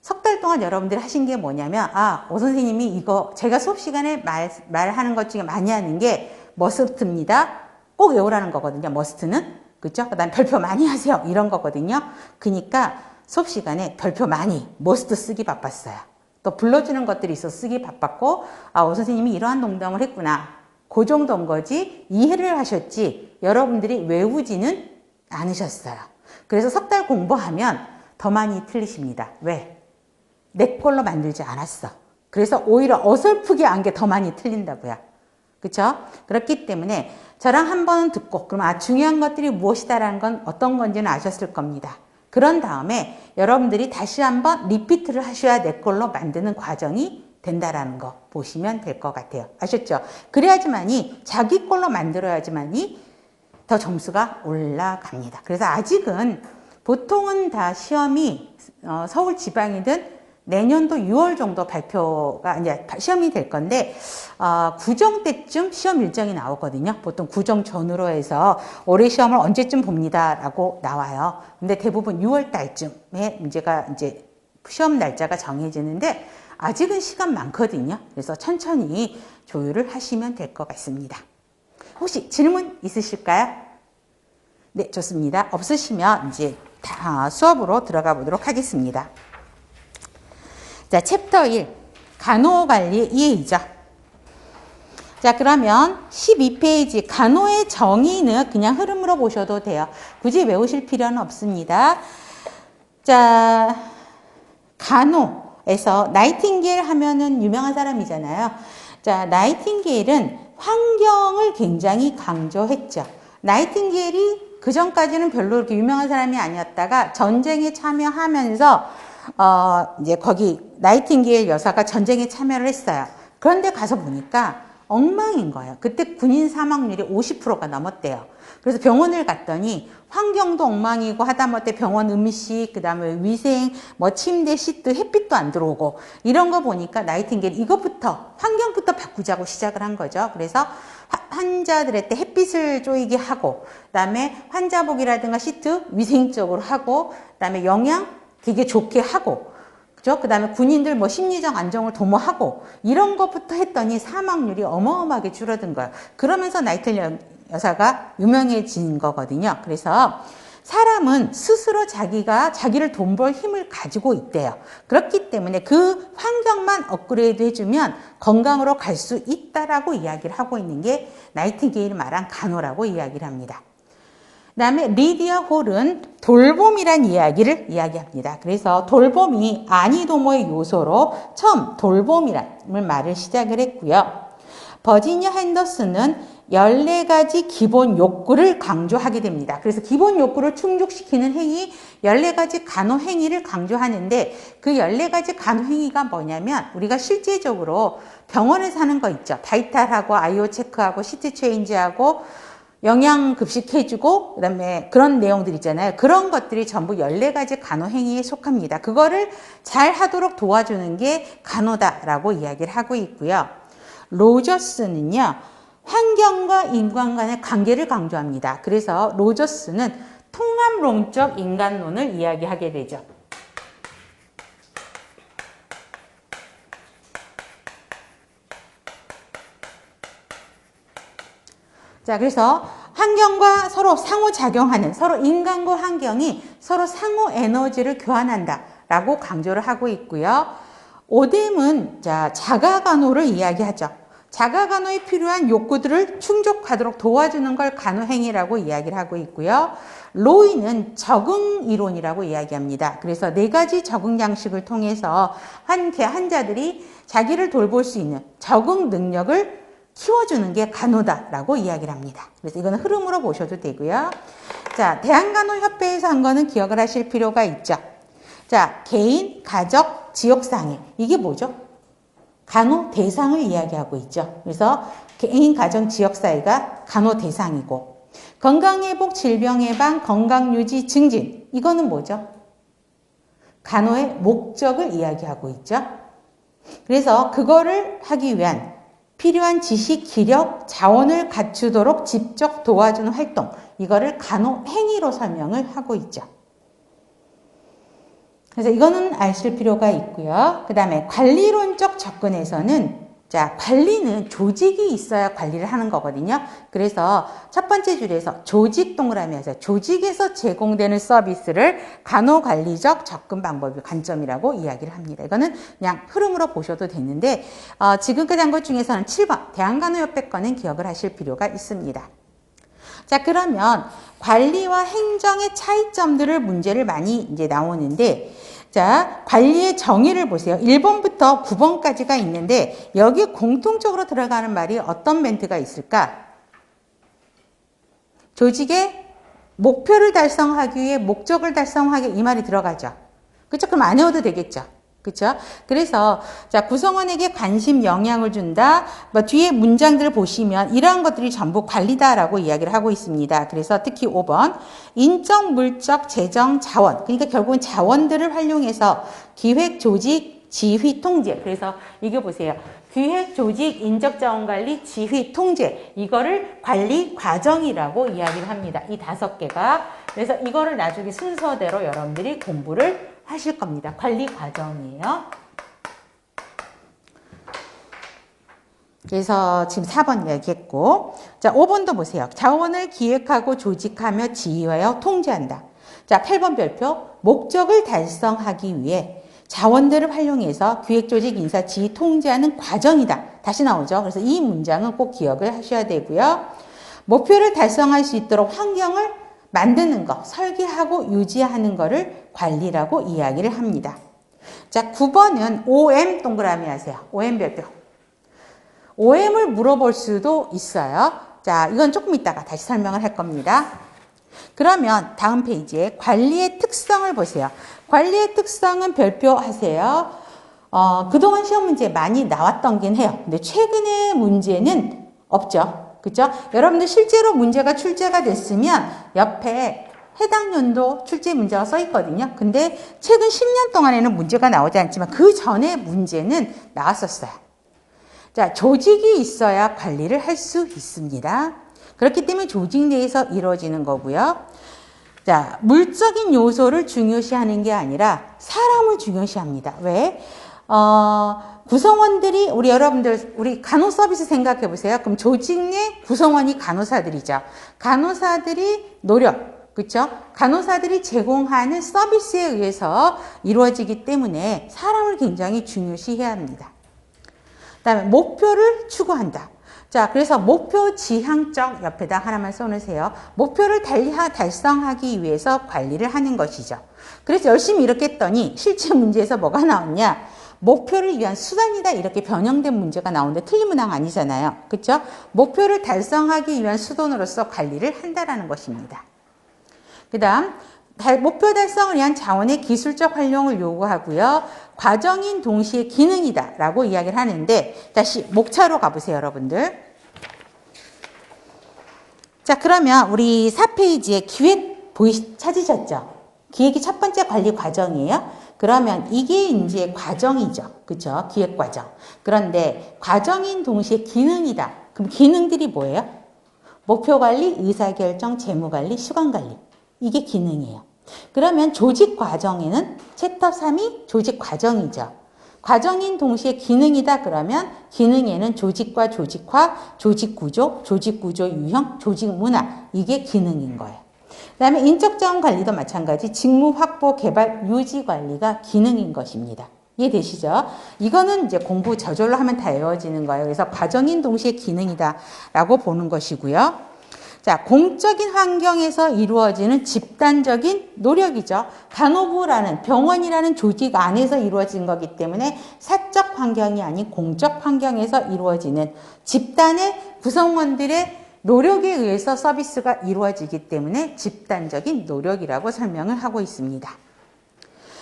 B: 석 달 동안 여러분들이 하신 게 뭐냐면 오 선생님이 이거 제가 수업 시간에 말하는 것 중에 많이 하는 게 머스트입니다. 꼭 외우라는 거거든요. 머스트는. 그렇죠? 그다음 별표 많이 하세요. 이런 거거든요. 그러니까 수업 시간에 별표 많이 머스트 쓰기 바빴어요. 또 불러주는 것들이 있어 쓰기 바빴고 오 선생님이 이러한 농담을 했구나. 그 정도인 거지 이해를 하셨지 여러분들이 외우지는 않으셨어요. 그래서 석 달 공부하면 더 많이 틀리십니다. 왜? 내 걸로 만들지 않았어. 그래서 오히려 어설프게 안 게 더 많이 틀린다고요. 그렇죠? 그렇기 때문에 저랑 한 번은 듣고 그럼 중요한 것들이 무엇이다라는 건 어떤 건지는 아셨을 겁니다. 그런 다음에 여러분들이 다시 한번 리피트를 하셔야 내 걸로 만드는 과정이 된다라는 거 보시면 될 것 같아요. 아셨죠? 그래야지만이 자기 걸로 만들어야지만이 더 점수가 올라갑니다. 그래서 아직은 보통은 다 시험이 서울 지방이든 내년도 6월 정도 발표가 이제 시험이 될 건데 구정 때쯤 시험 일정이 나오거든요. 보통 구정 전후로 해서 올해 시험을 언제쯤 봅니다라고 나와요. 근데 대부분 6월 달쯤에 문제가 이제 시험 날짜가 정해지는데 아직은 시간 많거든요. 그래서 천천히 조율을 하시면 될 것 같습니다. 혹시 질문 있으실까요? 네, 좋습니다. 없으시면 이제 수업으로 들어가 보도록 하겠습니다. 자, 챕터 1. 간호관리 이해이죠. 자, 그러면 12페이지 간호의 정의는 그냥 흐름으로 보셔도 돼요. 굳이 외우실 필요는 없습니다. 자, 간호에서 나이팅게일 하면은 유명한 사람이잖아요. 자, 나이팅게일은 환경을 굉장히 강조했죠. 나이팅게일이 그 전까지는 별로 그렇게 유명한 사람이 아니었다가 전쟁에 참여하면서 이제 거기 나이팅게일 여사가 전쟁에 참여를 했어요. 그런데 가서 보니까 엉망인 거예요. 그때 군인 사망률이 50%가 넘었대요. 그래서 병원을 갔더니 환경도 엉망이고 하다못해 병원 음식, 그 다음에 위생, 침대, 시트, 햇빛도 안 들어오고 이런 거 보니까 나이팅게일 이것부터 환경부터 바꾸자고 시작을 한 거죠. 그래서 환자들한테 햇빛을 쪼이게 하고 그 다음에 환자복이라든가 시트 위생적으로 하고 그 다음에 영양 되게 좋게 하고 그죠? 그 다음에 군인들 심리적 안정을 도모하고 이런 것부터 했더니 사망률이 어마어마하게 줄어든 거예요. 그러면서 나이팅게일 여사가 유명해진 거거든요. 그래서 사람은 스스로 자기를 돈벌 힘을 가지고 있대요. 그렇기 때문에 그 환경만 업그레이드 해주면 건강으로 갈 수 있다라고 이야기를 하고 있는 게 나이팅게일이 말한 간호라고 이야기를 합니다. 그 다음에 리디아 홀은 돌봄이란 이야기를 이야기합니다. 그래서 돌봄이 아니도모의 요소로 처음 돌봄이라는 말을 시작을 했고요. 버지니아 핸더슨은 14가지 기본 욕구를 강조하게 됩니다. 그래서 기본 욕구를 충족시키는 행위, 14가지 간호 행위를 강조하는데 그 14가지 간호 행위가 뭐냐면 우리가 실제적으로 병원에서 하는 거 있죠. 바이탈하고 아이오 체크하고 시트 체인지하고 영양 급식해주고 그다음에 그런 내용들 있잖아요. 그런 것들이 전부 14가지 간호 행위에 속합니다. 그거를 잘 하도록 도와주는 게 간호다라고 이야기를 하고 있고요. 로저스는요. 환경과 인간 간의 관계를 강조합니다. 그래서 로저스는 통합론적 인간론을 이야기하게 되죠. 자, 그래서 환경과 서로 상호작용하는, 서로 인간과 환경이 서로 상호 에너지를 교환한다라고 강조를 하고 있고요. 오뎀은 자가간호를 이야기하죠. 자가간호에 필요한 욕구들을 충족하도록 도와주는 걸 간호행위라고 이야기를 하고 있고요. 로이는 적응 이론이라고 이야기합니다. 그래서 4가지 적응 양식을 통해서 환자들이 자기를 돌볼 수 있는 적응 능력을 키워주는 게 간호다라고 이야기를 합니다. 그래서 이거는 흐름으로 보셔도 되고요. 자, 대한간호협회에서 한 거는 기억을 하실 필요가 있죠. 자, 개인, 가족, 지역상해. 이게 뭐죠? 간호 대상을 이야기하고 있죠. 그래서 개인, 가정, 지역사회가 간호 대상이고, 건강회복, 질병예방, 건강유지, 증진. 이거는 뭐죠? 간호의 목적을 이야기하고 있죠. 그래서 그거를 하기 위한 필요한 지식, 기력, 자원을 갖추도록 직접 도와주는 활동. 이거를 간호행위로 설명을 하고 있죠. 그래서 이거는 아실 필요가 있고요. 그 다음에 관리론적 접근에서는 자, 관리는 조직이 있어야 관리를 하는 거거든요. 그래서 첫 번째 줄에서 조직 동그라미 하세요. 조직에서 제공되는 서비스를 간호관리적 접근 방법이 관점이라고 이야기를 합니다. 이거는 그냥 흐름으로 보셔도 되는데 지금까지 한 것 중에서는 7번 대한간호협회 거는 기억을 하실 필요가 있습니다. 자, 그러면 관리와 행정의 차이점들을 문제를 많이 이제 나오는데, 자, 관리의 정의를 보세요. 1번부터 9번까지가 있는데, 여기 공통적으로 들어가는 말이 어떤 멘트가 있을까? 조직의 목표를 달성하기 위해 목적을 달성하기 이 말이 들어가죠. 그렇죠? 그럼 안 외워도 되겠죠. 그렇죠? 그래서 자, 구성원에게 관심, 영향을 준다. 뭐 뒤에 문장들을 보시면 이러한 것들이 전부 관리다라고 이야기를 하고 있습니다. 그래서 특히 5번 인적, 물적, 재정, 자원. 그러니까 결국은 자원들을 활용해서 기획, 조직, 지휘, 통제. 그래서 이거 보세요. 기획, 조직, 인적 자원 관리, 지휘, 통제. 이거를 관리 과정이라고 이야기를 합니다. 이 5개가. 그래서 이거를 나중에 순서대로 여러분들이 공부를 하실 겁니다. 관리 과정이에요. 그래서 지금 4번 이야기했고, 자, 5번도 보세요. 자원을 기획하고 조직하며 지휘하여 통제한다. 자, 8번 별표. 목적을 달성하기 위해 자원들을 활용해서 기획, 조직, 인사, 지휘, 통제하는 과정이다. 다시 나오죠. 그래서 이 문장은 꼭 기억을 하셔야 되고요. 목표를 달성할 수 있도록 환경을 만드는 거, 설계하고 유지하는 거를 관리라고 이야기를 합니다. 자, 9번은 OM 동그라미 하세요. OM 별표. OM을 물어볼 수도 있어요. 자, 이건 조금 이따가 다시 설명을 할 겁니다. 그러면 다음 페이지에 관리의 특성을 보세요. 관리의 특성은 별표하세요. 그동안 시험 문제 많이 나왔던 해요. 근데 최근에 문제는 없죠. 그죠? 여러분들 실제로 문제가 출제가 됐으면 옆에 해당 연도 출제 문제가 써 있거든요. 근데 최근 10년 동안에는 문제가 나오지 않지만 그 전에 문제는 나왔었어요. 자, 조직이 있어야 관리를 할 수 있습니다. 그렇기 때문에 조직 내에서 이루어지는 거고요. 자, 물적인 요소를 중요시하는 게 아니라 사람을 중요시합니다. 왜? 구성원들이 우리 간호 서비스 생각해 보세요. 그럼 조직 내 구성원이 간호사들이죠. 간호사들이 노력, 그렇죠? 간호사들이 제공하는 서비스에 의해서 이루어지기 때문에 사람을 굉장히 중요시해야 합니다. 그다음에 목표를 추구한다. 자, 그래서 목표 지향적 옆에다 하나만 써놓으세요. 목표를 달성하기 위해서 관리를 하는 것이죠. 그래서 열심히 이렇게 했더니 실제 문제에서 뭐가 나왔냐? 목표를 위한 수단이다 이렇게 변형된 문제가 나오는데 틀린 문항 아니잖아요. 그렇죠? 목표를 달성하기 위한 수단으로서 관리를 한다라는 것입니다. 그 다음 목표 달성을 위한 자원의 기술적 활용을 요구하고요. 과정인 동시에 기능이다 라고 이야기를 하는데 다시 목차로 가보세요 여러분들. 자, 그러면 우리 4페이지에 기획 찾으셨죠? 기획이 첫 번째 관리 과정이에요. 그러면 이게 이제 과정이죠. 그죠? 기획 과정. 그런데 과정인 동시에 기능이다. 그럼 기능들이 뭐예요? 목표 관리, 의사결정, 재무관리, 시간관리. 이게 기능이에요. 그러면 조직 과정에는 챕터 3이 조직 과정이죠. 과정인 동시에 기능이다 그러면 기능에는 조직과 조직화, 조직구조, 조직구조 유형, 조직문화 이게 기능인 거예요. 그 다음에 인적자원 관리도 마찬가지 직무 확보, 개발, 유지 관리가 기능인 것입니다. 이해되시죠? 이거는 이제 공부 저절로 하면 다 외워지는 거예요. 그래서 과정인 동시에 기능이다라고 보는 것이고요. 자, 공적인 환경에서 이루어지는 집단적인 노력이죠. 간호부라는 병원이라는 조직 안에서 이루어진 거기 때문에 사적 환경이 아닌 공적 환경에서 이루어지는 집단의 구성원들의 노력에 의해서 서비스가 이루어지기 때문에 집단적인 노력이라고 설명을 하고 있습니다.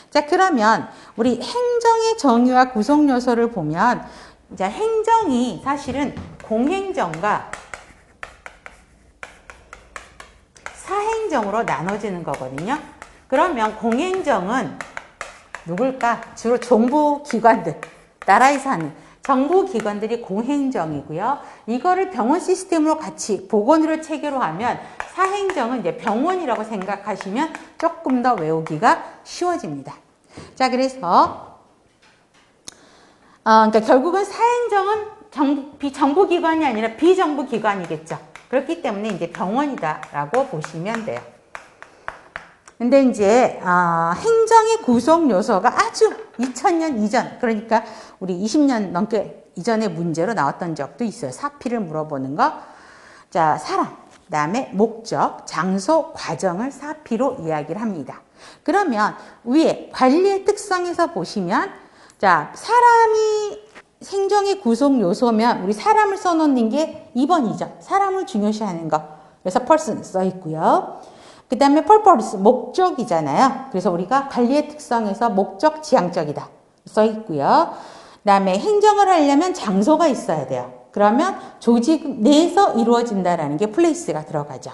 B: 자, 그러면 우리 행정의 정의와 구성 요소를 보면 이제 행정이 사실은 공행정과 사행정으로 나눠지는 거거든요. 그러면 공행정은 누굴까? 주로 정부기관들, 나라에서 하는 정부기관들이 공행정이고요. 이거를 병원 시스템으로 같이 보건의료 체계로 하면 사행정은 이제 병원이라고 생각하시면 조금 더 외우기가 쉬워집니다. 자, 그래서 그러니까 결국은 사행정은 정부기관이 아니라 비정부기관이겠죠. 그렇기 때문에 이제 병원이다라고 보시면 돼요. 근데 이제 행정의 구성 요소가 아주 2000년 이전, 그러니까 우리 20년 넘게 이전의 문제로 나왔던 적도 있어요. 사피를 물어보는 거. 자, 사람, 그다음에 목적, 장소, 과정을 사피로 이야기를 합니다. 그러면 위에 관리의 특성에서 보시면 자, 사람이 행정의 구성 요소면 우리 사람을 써놓는 게 2번이죠. 사람을 중요시하는 거. 그래서 person 써 있고요. 그 다음에 purpose, 목적이잖아요. 그래서 우리가 관리의 특성에서 목적 지향적이다 써 있고요. 그 다음에 행정을 하려면 장소가 있어야 돼요. 그러면 조직 내에서 이루어진다라는 게 place가 들어가죠.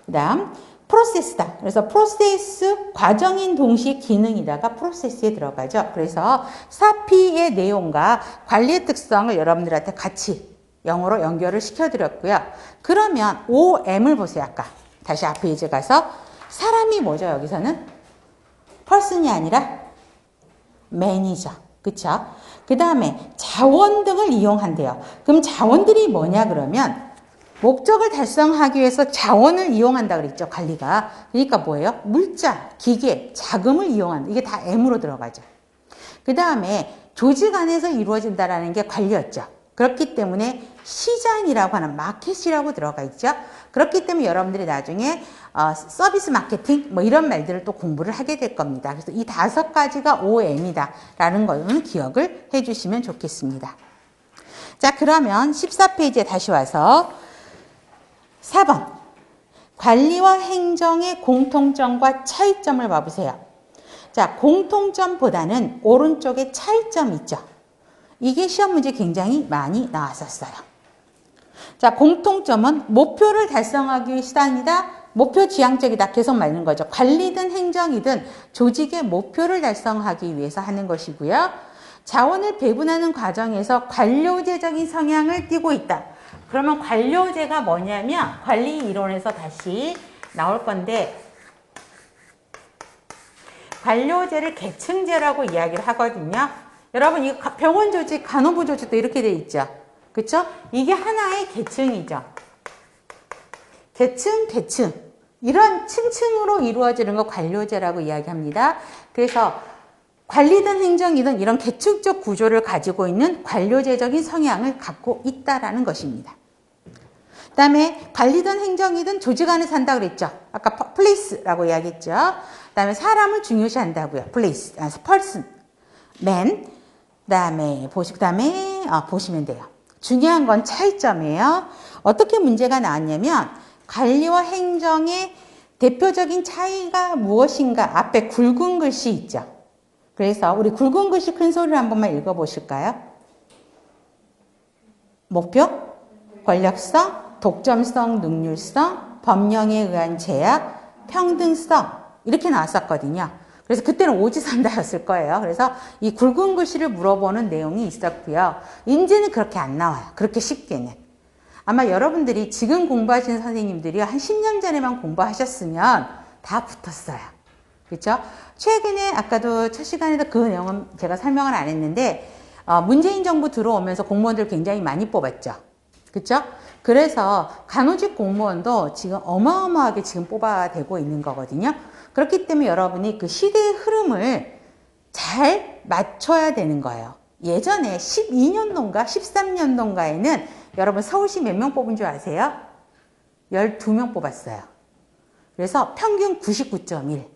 B: 그 다음 프로세스다. 그래서 프로세스 과정인 동시에 기능이다가 프로세스에 들어가죠. 그래서 사피의 내용과 관리의 특성을 여러분들한테 같이 영어로 연결을 시켜드렸고요. 그러면 OM을 보세요. 아까 다시 앞에 이제 가서 사람이 뭐죠? 여기서는 person이 아니라 manager. 그쵸? 그 다음에 자원 등을 이용한대요. 그럼 자원들이 뭐냐 그러면 목적을 달성하기 위해서 자원을 이용한다 그랬죠, 관리가. 그러니까 뭐예요? 물자, 기계, 자금을 이용한다. 이게 다 M으로 들어가죠. 그 다음에 조직 안에서 이루어진다라는 게 관리였죠. 그렇기 때문에 시장이라고 하는 마켓이라고 들어가 있죠. 그렇기 때문에 여러분들이 나중에 서비스 마케팅 뭐 이런 말들을 또 공부를 하게 될 겁니다. 그래서 이 5가지가 OM이다라는 거는 기억을 해주시면 좋겠습니다. 자, 그러면 14페이지에 다시 와서 4번 관리와 행정의 공통점과 차이점을 봐보세요. 자, 공통점보다는 오른쪽에 차이점 있죠. 이게 시험 문제 굉장히 많이 나왔었어요. 자, 공통점은 목표를 달성하기 위해 수단이다. 목표 지향적이다. 계속 말하는 거죠. 관리든 행정이든 조직의 목표를 달성하기 위해서 하는 것이고요. 자원을 배분하는 과정에서 관료제적인 성향을 띠고 있다. 그러면 관료제가 뭐냐면 관리 이론에서 다시 나올 건데 관료제를 계층제라고 이야기를 하거든요. 여러분 이 병원 조직, 간호부 조직도 이렇게 돼 있죠. 그렇죠? 이게 하나의 계층이죠. 계층. 이런 층층으로 이루어지는 거 관료제라고 이야기합니다. 그래서 관리든 행정이든 이런 계층적 구조를 가지고 있는 관료제적인 성향을 갖고 있다라는 것입니다. 그 다음에 관리든 행정이든 조직 안에서 한다고 그랬죠. 아까 place라고 이야기했죠. 그 다음에 사람을 중요시한다고요. place, person, man. 그 다음에 보시면 돼요. 중요한 건 차이점이에요. 어떻게 문제가 나왔냐면 관리와 행정의 대표적인 차이가 무엇인가 앞에 굵은 글씨 있죠. 그래서 우리 굵은 글씨 큰 소리로 한 번만 읽어보실까요? 목표, 권력성, 독점성, 능률성, 법령에 의한 제약, 평등성 이렇게 나왔었거든요. 그래서 그때는 오지선다였을 거예요. 그래서 이 굵은 글씨를 물어보는 내용이 있었고요. 이제는 그렇게 안 나와요. 그렇게 쉽게는. 아마 여러분들이 지금 공부하시는 선생님들이 한 10년 전에만 공부하셨으면 다 붙었어요. 그렇죠? 최근에 아까도 첫 시간에도 그 내용은 제가 설명을 안 했는데 문재인 정부 들어오면서 공무원들 굉장히 많이 뽑았죠. 그렇죠? 그래서 간호직 공무원도 지금 어마어마하게 지금 뽑아되고 있는 거거든요. 그렇기 때문에 여러분이 그 시대의 흐름을 잘 맞춰야 되는 거예요. 예전에 12년도인가 13년도인가에는 여러분 서울시 몇 명 뽑은 줄 아세요? 12명 뽑았어요. 그래서 평균 99.1.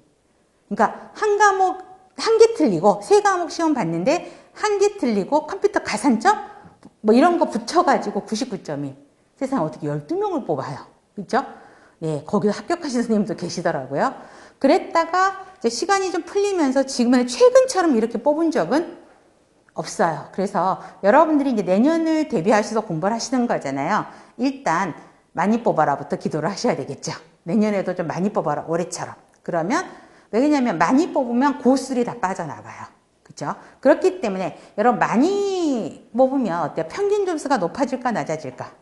B: 그러니까 한 과목 한 개 틀리고 세 과목 시험 봤는데 한 개 틀리고 컴퓨터 가산점 뭐 이런 거 붙여가지고 99.1. 세상에 어떻게 12명을 뽑아요. 그렇죠? 예, 거기서 합격하신 선생님도 계시더라고요. 그랬다가 이제 시간이 좀 풀리면서 지금은 최근처럼 이렇게 뽑은 적은 없어요. 그래서 여러분들이 이제 내년을 대비하셔서 공부를 하시는 거잖아요. 일단 많이 뽑아라부터 기도를 하셔야 되겠죠. 내년에도 좀 많이 뽑아라, 올해처럼. 그러면 왜냐면 많이 뽑으면 고수들이 다 빠져나가요. 그렇죠? 그렇기 때문에 여러분 많이 뽑으면 어때요? 평균 점수가 높아질까 낮아질까?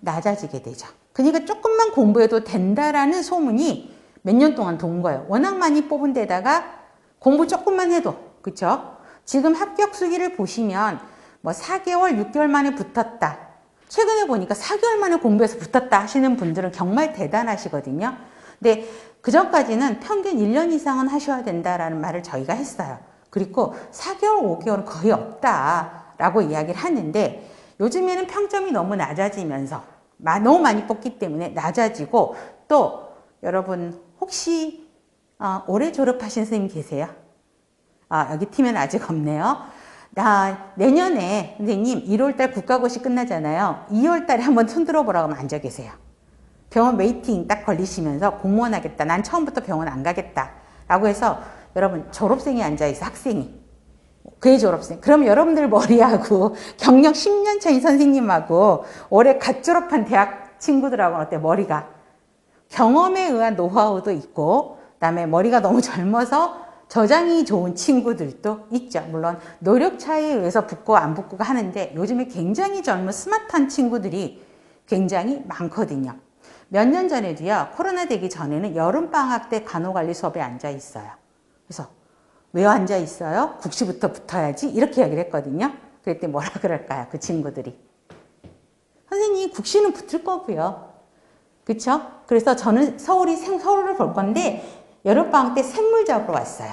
B: 낮아지게 되죠. 그러니까 조금만 공부해도 된다라는 소문이 몇 년 동안 돈 거예요. 워낙 많이 뽑은 데다가 공부 조금만 해도, 그렇죠? 지금 합격 수기를 보시면 뭐 4개월, 6개월 만에 붙었다. 최근에 보니까 4개월 만에 공부해서 붙었다 하시는 분들은 정말 대단하시거든요. 근데 그전까지는 평균 1년 이상은 하셔야 된다라는 말을 저희가 했어요. 그리고 4개월, 5개월은 거의 없다라고 이야기를 하는데 요즘에는 평점이 너무 낮아지면서 너무 많이 뽑기 때문에 낮아지고 또 여러분 혹시 올해 졸업하신 선생님 계세요? 여기 팀에는 아직 없네요. 내년에 선생님 1월달 국가고시 끝나잖아요. 2월달에 한번 손 들어보라고 하면 앉아 계세요. 병원 웨이팅 딱 걸리시면서 공무원 하겠다. 난 처음부터 병원 안 가겠다. 라고 해서 여러분 졸업생이 앉아있어. 학생이. 그의 졸업생. 그럼 여러분들 머리하고 경력 10년 차인 선생님하고 올해 갓 졸업한 대학 친구들하고는 어때? 머리가. 경험에 의한 노하우도 있고 그다음에 머리가 너무 젊어서 저장이 좋은 친구들도 있죠. 물론 노력 차이에 의해서 붙고 안 붙고가 하는데 요즘에 굉장히 젊은 스마트한 친구들이 굉장히 많거든요. 몇 년 전에도요. 코로나 되기 전에는 여름방학 때 간호관리 수업에 앉아 있어요. 그래서 왜 앉아 있어요? 국시부터 붙어야지 이렇게 이야기를 했거든요. 그랬더니 뭐라 그럴까요? 그 친구들이. 선생님 국시는 붙을 거고요. 그쵸? 그래서 저는 서울을 볼 건데 여름방학 때 샘물 잡으러 왔어요.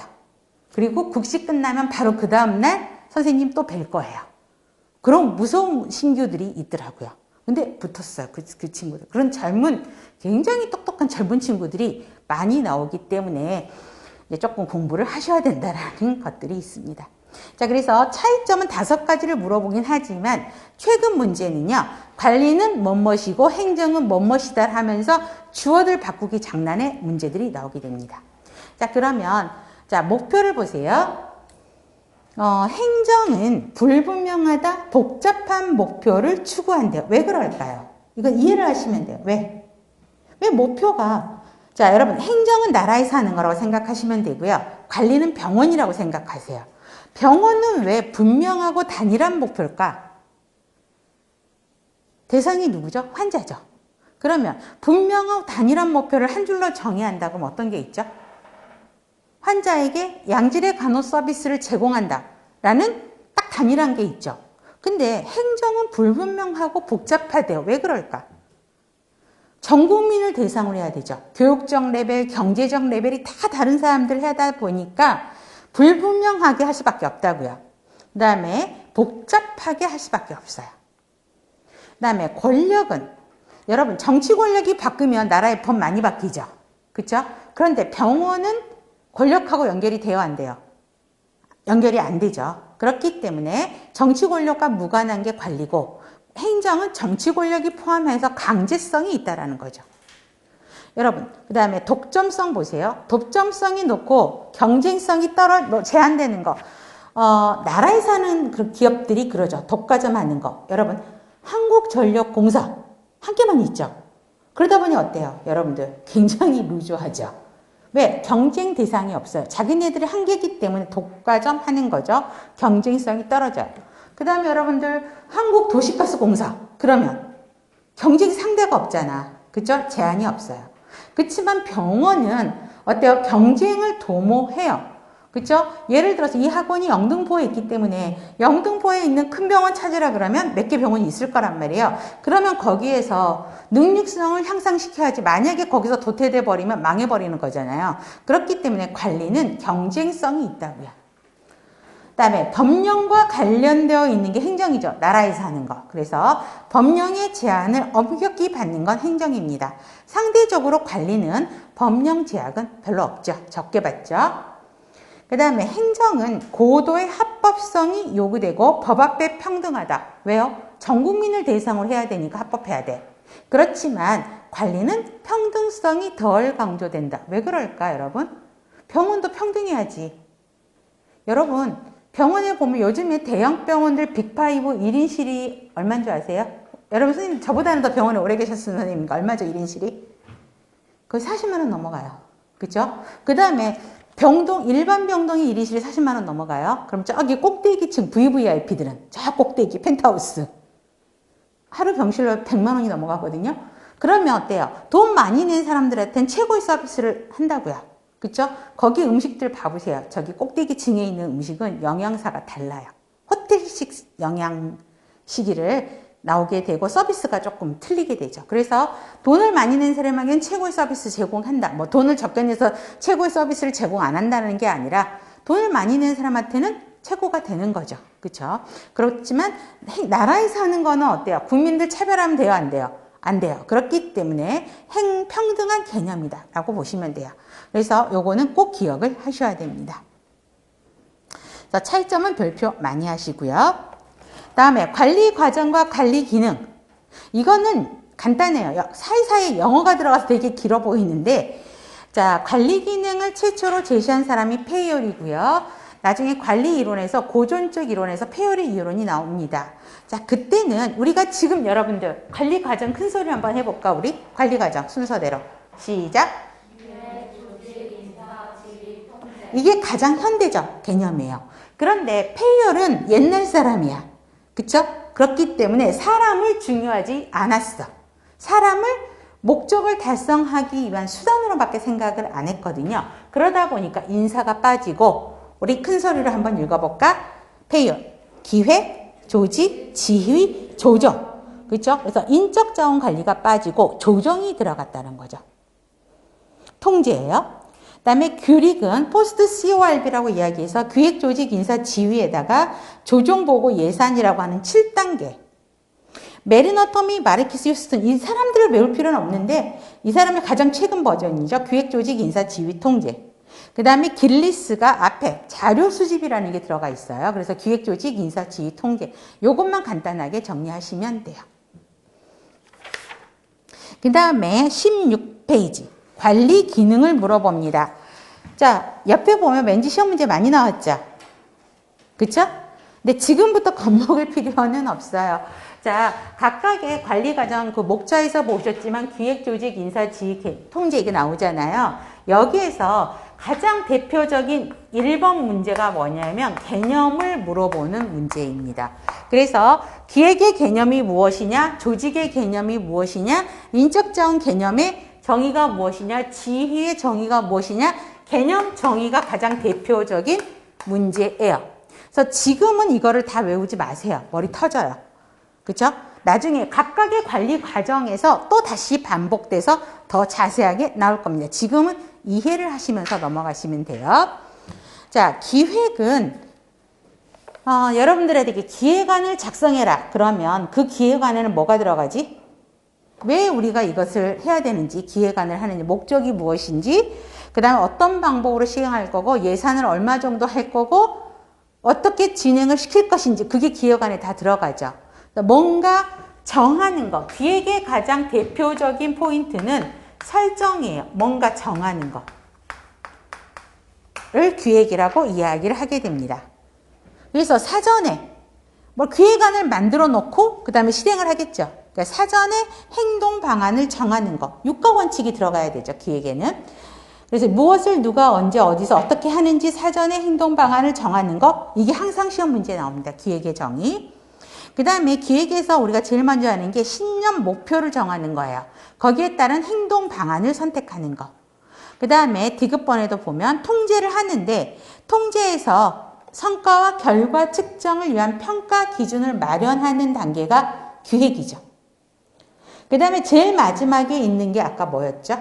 B: 그리고 국시 끝나면 바로 그 다음날 선생님 또 뵐 거예요. 그런 무서운 신규들이 있더라고요. 근데 붙었어요. 그 친구들. 그런 굉장히 똑똑한 젊은 친구들이 많이 나오기 때문에 이제 조금 공부를 하셔야 된다라는 것들이 있습니다. 자, 그래서 차이점은 5가지를 물어보긴 하지만 최근 문제는요. 관리는 뭐뭐이고 행정은 뭐뭐이다 하면서 주어들 바꾸기 장난의 문제들이 나오게 됩니다. 자, 그러면 자, 목표를 보세요. 행정은 불분명하다, 복잡한 목표를 추구한대요. 왜 그럴까요? 이건 이해를 하시면 돼요. 왜 목표가 자, 여러분 행정은 나라에서 하는 거라고 생각하시면 되고요. 관리는 병원이라고 생각하세요. 병원은 왜 분명하고 단일한 목표일까? 대상이 누구죠? 환자죠. 그러면 분명하고 단일한 목표를 한 줄로 정해야 한다고 하면 어떤 게 있죠? 환자에게 양질의 간호 서비스를 제공한다라는 딱 단일한 게 있죠. 근데 행정은 불분명하고 복잡하대요. 왜 그럴까? 전 국민을 대상으로 해야 되죠. 교육적 레벨, 경제적 레벨이 다 다른 사람들 하다 보니까 불분명하게 할 수밖에 없다고요. 그 다음에 복잡하게 할 수밖에 없어요. 그 다음에 권력은 여러분 정치 권력이 바뀌면 나라의 법 많이 바뀌죠. 그렇죠? 그런데 병원은 권력하고 연결이 돼요, 안 돼요? 연결이 안 되죠. 그렇기 때문에 정치 권력과 무관한 게 관리고 행정은 정치 권력이 포함해서 강제성이 있다라는 거죠. 여러분, 그 다음에 독점성 보세요. 독점성이 높고 경쟁성이 제한되는 거. 나라에서 하는 그 기업들이 그러죠. 독과점 하는 거. 여러분, 한국전력공사 한 개만 있죠. 그러다 보니 어때요? 여러분들 굉장히 루즈하죠. 왜? 경쟁 대상이 없어요. 자기네들이 한계이기 때문에 독과점 하는 거죠. 경쟁성이 떨어져요. 그 다음에 여러분들 한국도시가스공사 그러면 경쟁 상대가 없잖아. 그죠? 제한이 없어요. 그렇지만 병원은 어때요? 경쟁을 도모해요. 그쵸? 예를 들어서 이 학원이 영등포에 있기 때문에 영등포에 있는 큰 병원 찾으라 그러면 몇 개 병원이 있을 거란 말이에요. 그러면 거기에서 능력성을 향상시켜야지 만약에 거기서 도태돼 버리면 망해버리는 거잖아요. 그렇기 때문에 관리는 경쟁성이 있다고요. 그다음에 법령과 관련되어 있는 게 행정이죠. 나라에서 하는 거. 그래서 법령의 제한을 엄격히 받는 건 행정입니다. 상대적으로 관리는 법령 제약은 별로 없죠. 적게 받죠. 그 다음에 행정은 고도의 합법성이 요구되고 법 앞에 평등하다. 왜요? 전 국민을 대상으로 해야 되니까 합법해야 돼. 그렇지만 관리는 평등성이 덜 강조된다. 왜 그럴까, 여러분? 병원도 평등해야지. 여러분, 병원에 보면 요즘에 대형 병원들 빅5 1인실이 얼마인 줄 아세요? 여러분, 선생님, 저보다는 더 병원에 오래 계셨은 선생님인가? 얼마죠, 1인실이? 거의 40만 원 넘어가요. 그죠? 그 다음에 일반 병동이 1인실이 40만 원 넘어가요. 그럼 저기 꼭대기층 VVIP들은 저 꼭대기 펜트하우스. 하루 병실로 100만 원이 넘어가거든요. 그러면 어때요? 돈 많이 낸 사람들한테는 최고의 서비스를 한다고요. 그쵸? 거기 음식들 봐보세요. 저기 꼭대기층에 있는 음식은 영양사가 달라요. 호텔식 영양식이를 나오게 되고 서비스가 조금 틀리게 되죠. 그래서 돈을 많이 낸 사람에게는 최고의 서비스 제공한다. 뭐 돈을 적게 내서 최고의 서비스를 제공 안 한다는 게 아니라 돈을 많이 낸 사람한테는 최고가 되는 거죠. 그렇죠? 그렇지만 나라에서 하는 거는 어때요? 국민들 차별하면 돼요? 안 돼요? 안 돼요. 그렇기 때문에 평등한 개념이다 라고 보시면 돼요. 그래서 요거는 꼭 기억을 하셔야 됩니다. 자, 차이점은 별표 많이 하시고요. 다음에 관리 과정과 관리 기능. 이거는 간단해요. 사이사이 영어가 들어가서 되게 길어 보이는데, 자, 관리 기능을 최초로 제시한 사람이 페이올이고요. 나중에 관리 이론에서 고전적 이론에서 페이올의 이론이 나옵니다. 자, 그때는 우리가 지금 여러분들 관리 과정 큰 소리 한번 해볼까? 우리 관리 과정 순서대로 시작. 이게 가장 현대적 개념이에요. 그런데 페이올은 옛날 사람이야. 그쵸? 그렇기 때문에 사람을 중요하지 않았어. 사람을 목적을 달성하기 위한 수단으로밖에 생각을 안 했거든요. 그러다 보니까 인사가 빠지고 우리 큰 소리로 한번 읽어볼까? 페이올, 기획, 조직, 지휘, 조정. 그렇죠? 그래서 인적 자원 관리가 빠지고 조정이 들어갔다는 거죠. 통제예요. 그다음에 규칙은 포스트 CORB라고 이야기해서 기획, 조직, 인사, 지휘에다가 조정, 보고, 예산이라고 하는 7단계. 메리너, 터미, 마르키스, 휴스턴 이 사람들을 외울 필요는 없는데 이 사람의 가장 최근 버전이죠. 기획, 조직, 인사, 지휘, 통제. 그 다음에 길리스가 앞에 자료 수집이라는 게 들어가 있어요. 그래서 기획, 조직, 인사, 지휘, 통제. 요것만 간단하게 정리하시면 돼요. 그 다음에 16페이지. 관리 기능을 물어봅니다. 자, 옆에 보면 왠지 시험 문제 많이 나왔죠? 그쵸? 근데 지금부터 겁먹을 필요는 없어요. 자, 각각의 관리 과정 그 목차에서 보셨지만 기획, 조직, 인사, 지휘, 통제 이게 나오잖아요. 여기에서 가장 대표적인 1번 문제가 뭐냐면 개념을 물어보는 문제입니다. 그래서 기획의 개념이 무엇이냐, 조직의 개념이 무엇이냐, 인적자원 개념의 정의가 무엇이냐, 지휘의 정의가 무엇이냐, 개념 정의가 가장 대표적인 문제예요. 그래서 지금은 이거를 다 외우지 마세요. 머리 터져요. 그렇죠? 나중에 각각의 관리 과정에서 또 다시 반복돼서 더 자세하게 나올 겁니다. 지금은 이해를 하시면서 넘어가시면 돼요. 자, 기획은 여러분들에게 기획안을 작성해라. 그러면 그 기획안에는 뭐가 들어가지? 왜 우리가 이것을 해야 되는지, 기획안을 하는지, 목적이 무엇인지, 그 다음에 어떤 방법으로 시행할 거고, 예산을 얼마 정도 할 거고, 어떻게 진행을 시킬 것인지, 그게 기획안에 다 들어가죠. 뭔가 정하는 거, 기획의 가장 대표적인 포인트는 설정이에요. 뭔가 정하는 거를 기획이라고 이야기를 하게 됩니다. 그래서 사전에 기획안을 만들어 놓고 그 다음에 실행을 하겠죠. 그러니까 사전에 행동 방안을 정하는 거, 육가 원칙이 들어가야 되죠. 기획에는. 그래서 무엇을 누가 언제 어디서 어떻게 하는지 사전에 행동 방안을 정하는 거, 이게 항상 시험 문제에 나옵니다. 기획의 정의. 그 다음에 기획에서 우리가 제일 먼저 하는 게 신년 목표를 정하는 거예요. 거기에 따른 행동 방안을 선택하는 거. 그 다음에 디귿번에도 보면 통제를 하는데 통제에서 성과와 결과 측정을 위한 평가 기준을 마련하는 단계가 기획이죠. 그 다음에 제일 마지막에 있는 게 아까 뭐였죠?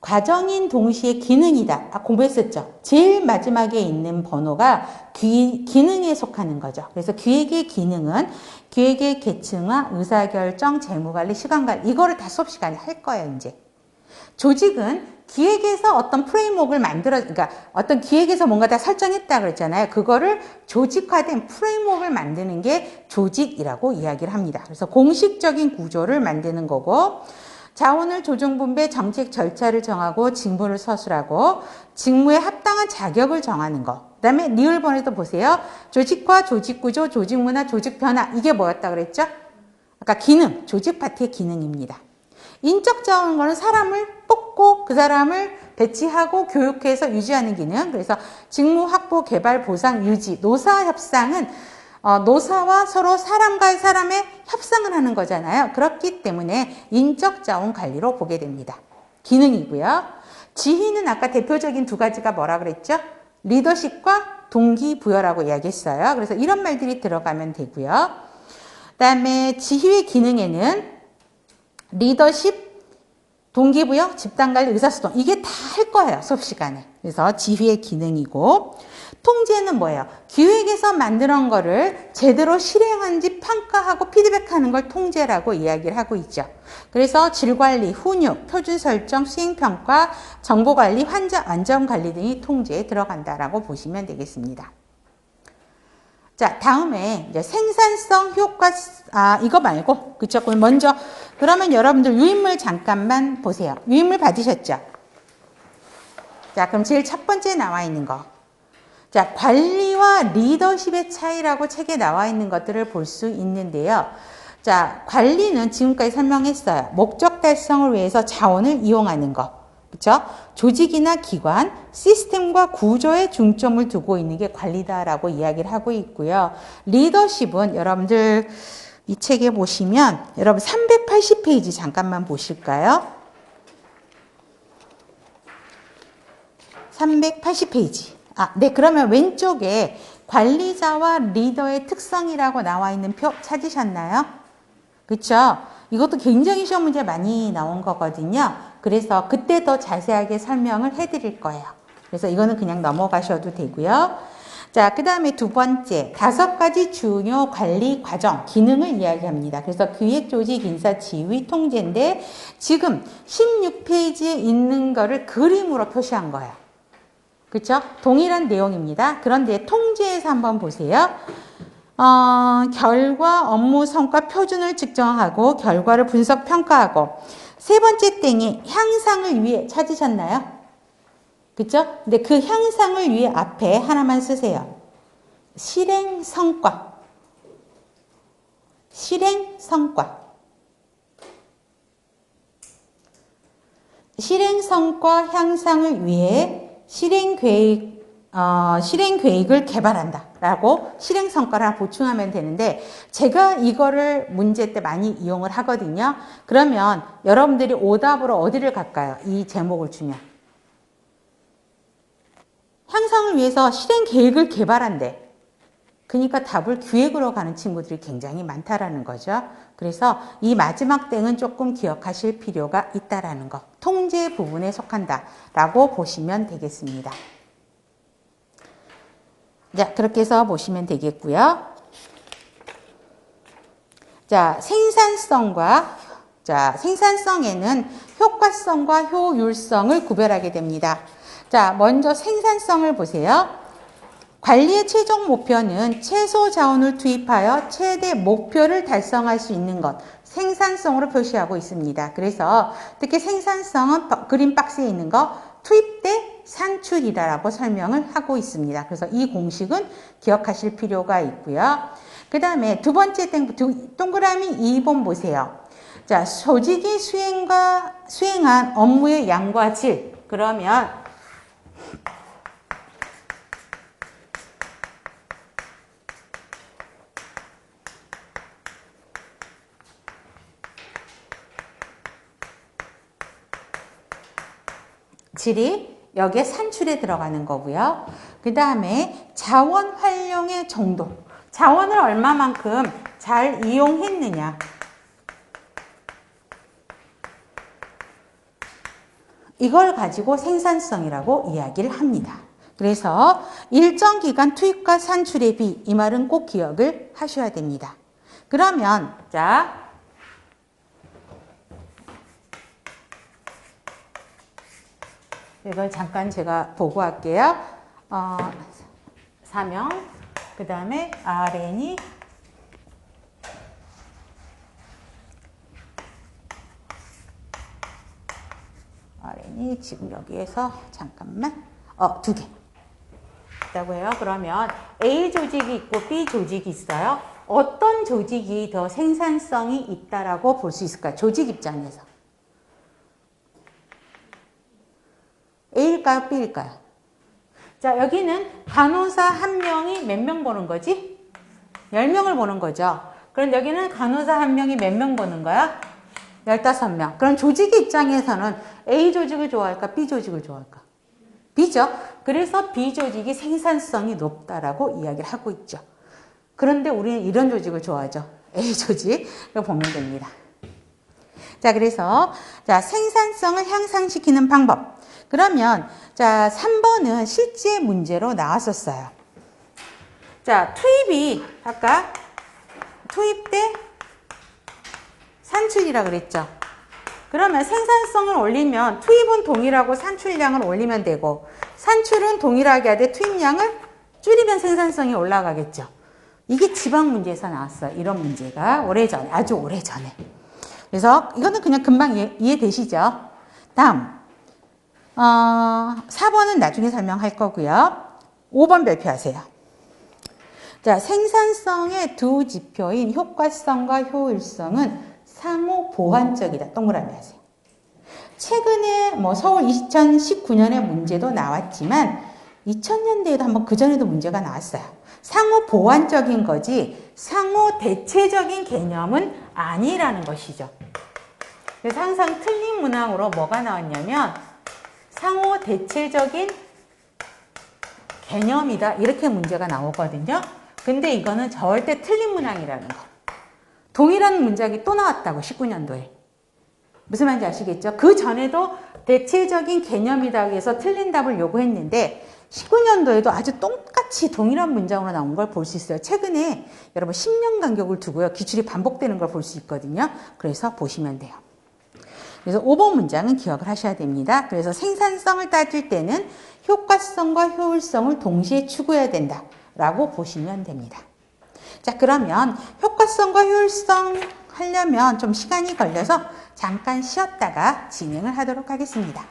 B: 과정인 동시에 기능이다. 공부했었죠? 제일 마지막에 있는 번호가 기능에 속하는 거죠. 그래서 기획의 기능은 기획의 계층화, 의사결정, 재무관리, 시간관리 이거를 다 수업 시간에 할 거예요. 이제 조직은 기획에서 어떤 프레임워크를 그러니까 어떤 기획에서 뭔가 다 설정했다 그랬잖아요. 그거를 조직화된 프레임워크를 만드는 게 조직이라고 이야기를 합니다. 그래서 공식적인 구조를 만드는 거고 자원을 조정 분배 정책 절차를 정하고 직무를 서술하고 직무에 합당한 자격을 정하는 거. 그 다음에 리을번에도 보세요. 조직화, 조직구조, 조직문화, 조직변화 이게 뭐였다 그랬죠? 아까 기능, 조직 파트의 기능입니다. 인적 자원은 사람을 뽑고 그 사람을 배치하고 교육해서 유지하는 기능. 그래서 직무 확보, 개발, 보상, 유지. 노사 협상은 노사와 서로 사람과 사람의 협상을 하는 거잖아요. 그렇기 때문에 인적 자원 관리로 보게 됩니다. 기능이고요. 지휘는 아까 대표적인 두 가지가 뭐라 그랬죠? 리더십과 동기부여라고 이야기했어요. 그래서 이런 말들이 들어가면 되고요. 그다음에 지휘의 기능에는 리더십, 동기부여, 집단관리, 의사소통 이게 다 할 거예요. 수업 시간에. 그래서 지휘의 기능이고 통제는 뭐예요? 기획에서 만드는 거를 제대로 실행한지 평가하고 피드백하는 걸 통제라고 이야기를 하고 있죠. 그래서 질관리, 훈육, 표준 설정, 수행평가, 정보관리, 환자 안전관리 등이 통제에 들어간다라고 보시면 되겠습니다. 자, 다음에 이제 생산성, 효과, 이거 말고, 그쵸? 먼저, 그러면 여러분들 유인물 잠깐만 보세요. 유인물 받으셨죠? 자, 그럼 제일 첫 번째 나와 있는 거. 자, 관리와 리더십의 차이라고 책에 나와 있는 것들을 볼 수 있는데요. 자, 관리는 지금까지 설명했어요. 목적 달성을 위해서 자원을 이용하는 거. 그렇죠? 조직이나 기관, 시스템과 구조에 중점을 두고 있는 게 관리다라고 이야기를 하고 있고요. 리더십은 여러분들 이 책에 보시면 여러분 380페이지 잠깐만 보실까요? 380페이지. 네, 그러면 왼쪽에 관리자와 리더의 특성이라고 나와 있는 표 찾으셨나요? 그렇죠? 이것도 굉장히 시험 문제 많이 나온 거거든요. 그래서 그때 더 자세하게 설명을 해드릴 거예요. 그래서 이거는 그냥 넘어가셔도 되고요. 자, 그 다음에 두 번째, 5가지 중요 관리 과정, 기능을 이야기합니다. 그래서 기획, 조직, 인사, 지휘, 통제인데 지금 16페이지에 있는 거를 그림으로 표시한 거예요. 그렇죠? 동일한 내용입니다. 그런데 통제에서 한번 보세요. 결과, 업무, 성과, 표준을 측정하고 결과를 분석, 평가하고 세 번째 땡이 향상을 위해 찾으셨나요? 그쵸? 근데 그 향상을 위해 앞에 하나만 쓰세요. 실행 성과. 실행 성과. 실행 성과 향상을 위해 실행 계획을 개발한다. 라고 실행 성과를 하나 보충하면 되는데 제가 이거를 문제 때 많이 이용을 하거든요. 그러면 여러분들이 오답으로 어디를 갈까요? 이 제목을 주면. 향상을 위해서 실행 계획을 개발한대. 그러니까 답을 기획으로 가는 친구들이 굉장히 많다라는 거죠. 그래서 이 마지막 땡은 조금 기억하실 필요가 있다라는 거. 통제 부분에 속한다라고 보시면 되겠습니다. 자, 그렇게 해서 보시면 되겠고요. 자, 생산성에는 효과성과 효율성을 구별하게 됩니다. 자, 먼저 생산성을 보세요. 관리의 최종 목표는 최소 자원을 투입하여 최대 목표를 달성할 수 있는 것, 생산성으로 표시하고 있습니다. 그래서 특히 생산성은 그린 박스에 있는 거 투입 대 산출이라고 설명을 하고 있습니다. 그래서 이 공식은 기억하실 필요가 있고요. 그 다음에 두 번째 동그라미 2번 보세요. 자, 조직이 수행한 업무의 양과 질. 그러면 질이 여기에 산출에 들어가는 거고요. 그 다음에 자원 활용의 정도. 자원을 얼마만큼 잘 이용했느냐. 이걸 가지고 생산성이라고 이야기를 합니다. 그래서 일정 기간 투입과 산출의 비, 이 말은 꼭 기억을 하셔야 됩니다. 그러면 자, 이걸 잠깐 제가 보고 할게요. 사명, 그 다음에 RN이 지금 여기에서 잠깐만 두 개 있다고 해요. 그러면 A 조직이 있고 B 조직이 있어요. 어떤 조직이 더 생산성이 있다라고 볼 수 있을까요? 조직 입장에서 A일까요? B일까요? 자, 여기는 간호사 한 명이 몇 명 보는 거지? 10명을 보는 거죠. 그럼 여기는 간호사 한 명이 몇 명 보는 거야? 15명. 그럼 조직 입장에서는 A 조직을 좋아할까? B 조직을 좋아할까? B죠. 그래서 B 조직이 생산성이 높다라고 이야기를 하고 있죠. 그런데 우리는 이런 조직을 좋아하죠. A 조직을 보면 됩니다. 자, 그래서 자, 생산성을 향상시키는 방법. 그러면 자, 3번은 실제 문제로 나왔었어요. 자, 투입이 아까 투입 때 산출이라 그랬죠. 그러면 생산성을 올리면 투입은 동일하고 산출량을 올리면 되고 산출은 동일하게 하되 투입량을 줄이면 생산성이 올라가겠죠. 이게 지방 문제에서 나왔어요. 이런 문제가 오래전에, 아주 오래전에. 그래서 이거는 그냥 금방 이해되시죠? 다음 4번은 나중에 설명할 거고요. 5번 발표하세요. 자, 생산성의 두 지표인 효과성과 효율성은 상호 보완적이다. 동그라미 하세요. 최근에 서울 2019년에 문제도 나왔지만 2000년대에도 한번 그전에도 문제가 나왔어요. 상호 보완적인 거지 상호 대체적인 개념은 아니라는 것이죠. 그래서 항상 틀린 문항으로 뭐가 나왔냐면 상호 대체적인 개념이다. 이렇게 문제가 나오거든요. 근데 이거는 절대 틀린 문항이라는 거. 동일한 문장이 또 나왔다고 19년도에. 무슨 말인지 아시겠죠? 그 전에도 대체적인 개념이다 해서 틀린 답을 요구했는데 19년도에도 아주 똑같이 동일한 문장으로 나온 걸 볼 수 있어요. 최근에 여러분 10년 간격을 두고요. 기출이 반복되는 걸 볼 수 있거든요. 그래서 보시면 돼요. 그래서 5번 문장은 기억을 하셔야 됩니다. 그래서 생산성을 따질 때는 효과성과 효율성을 동시에 추구해야 된다라고 보시면 됩니다. 자, 그러면 효과성과 효율성 하려면 좀 시간이 걸려서 잠깐 쉬었다가 진행을 하도록 하겠습니다.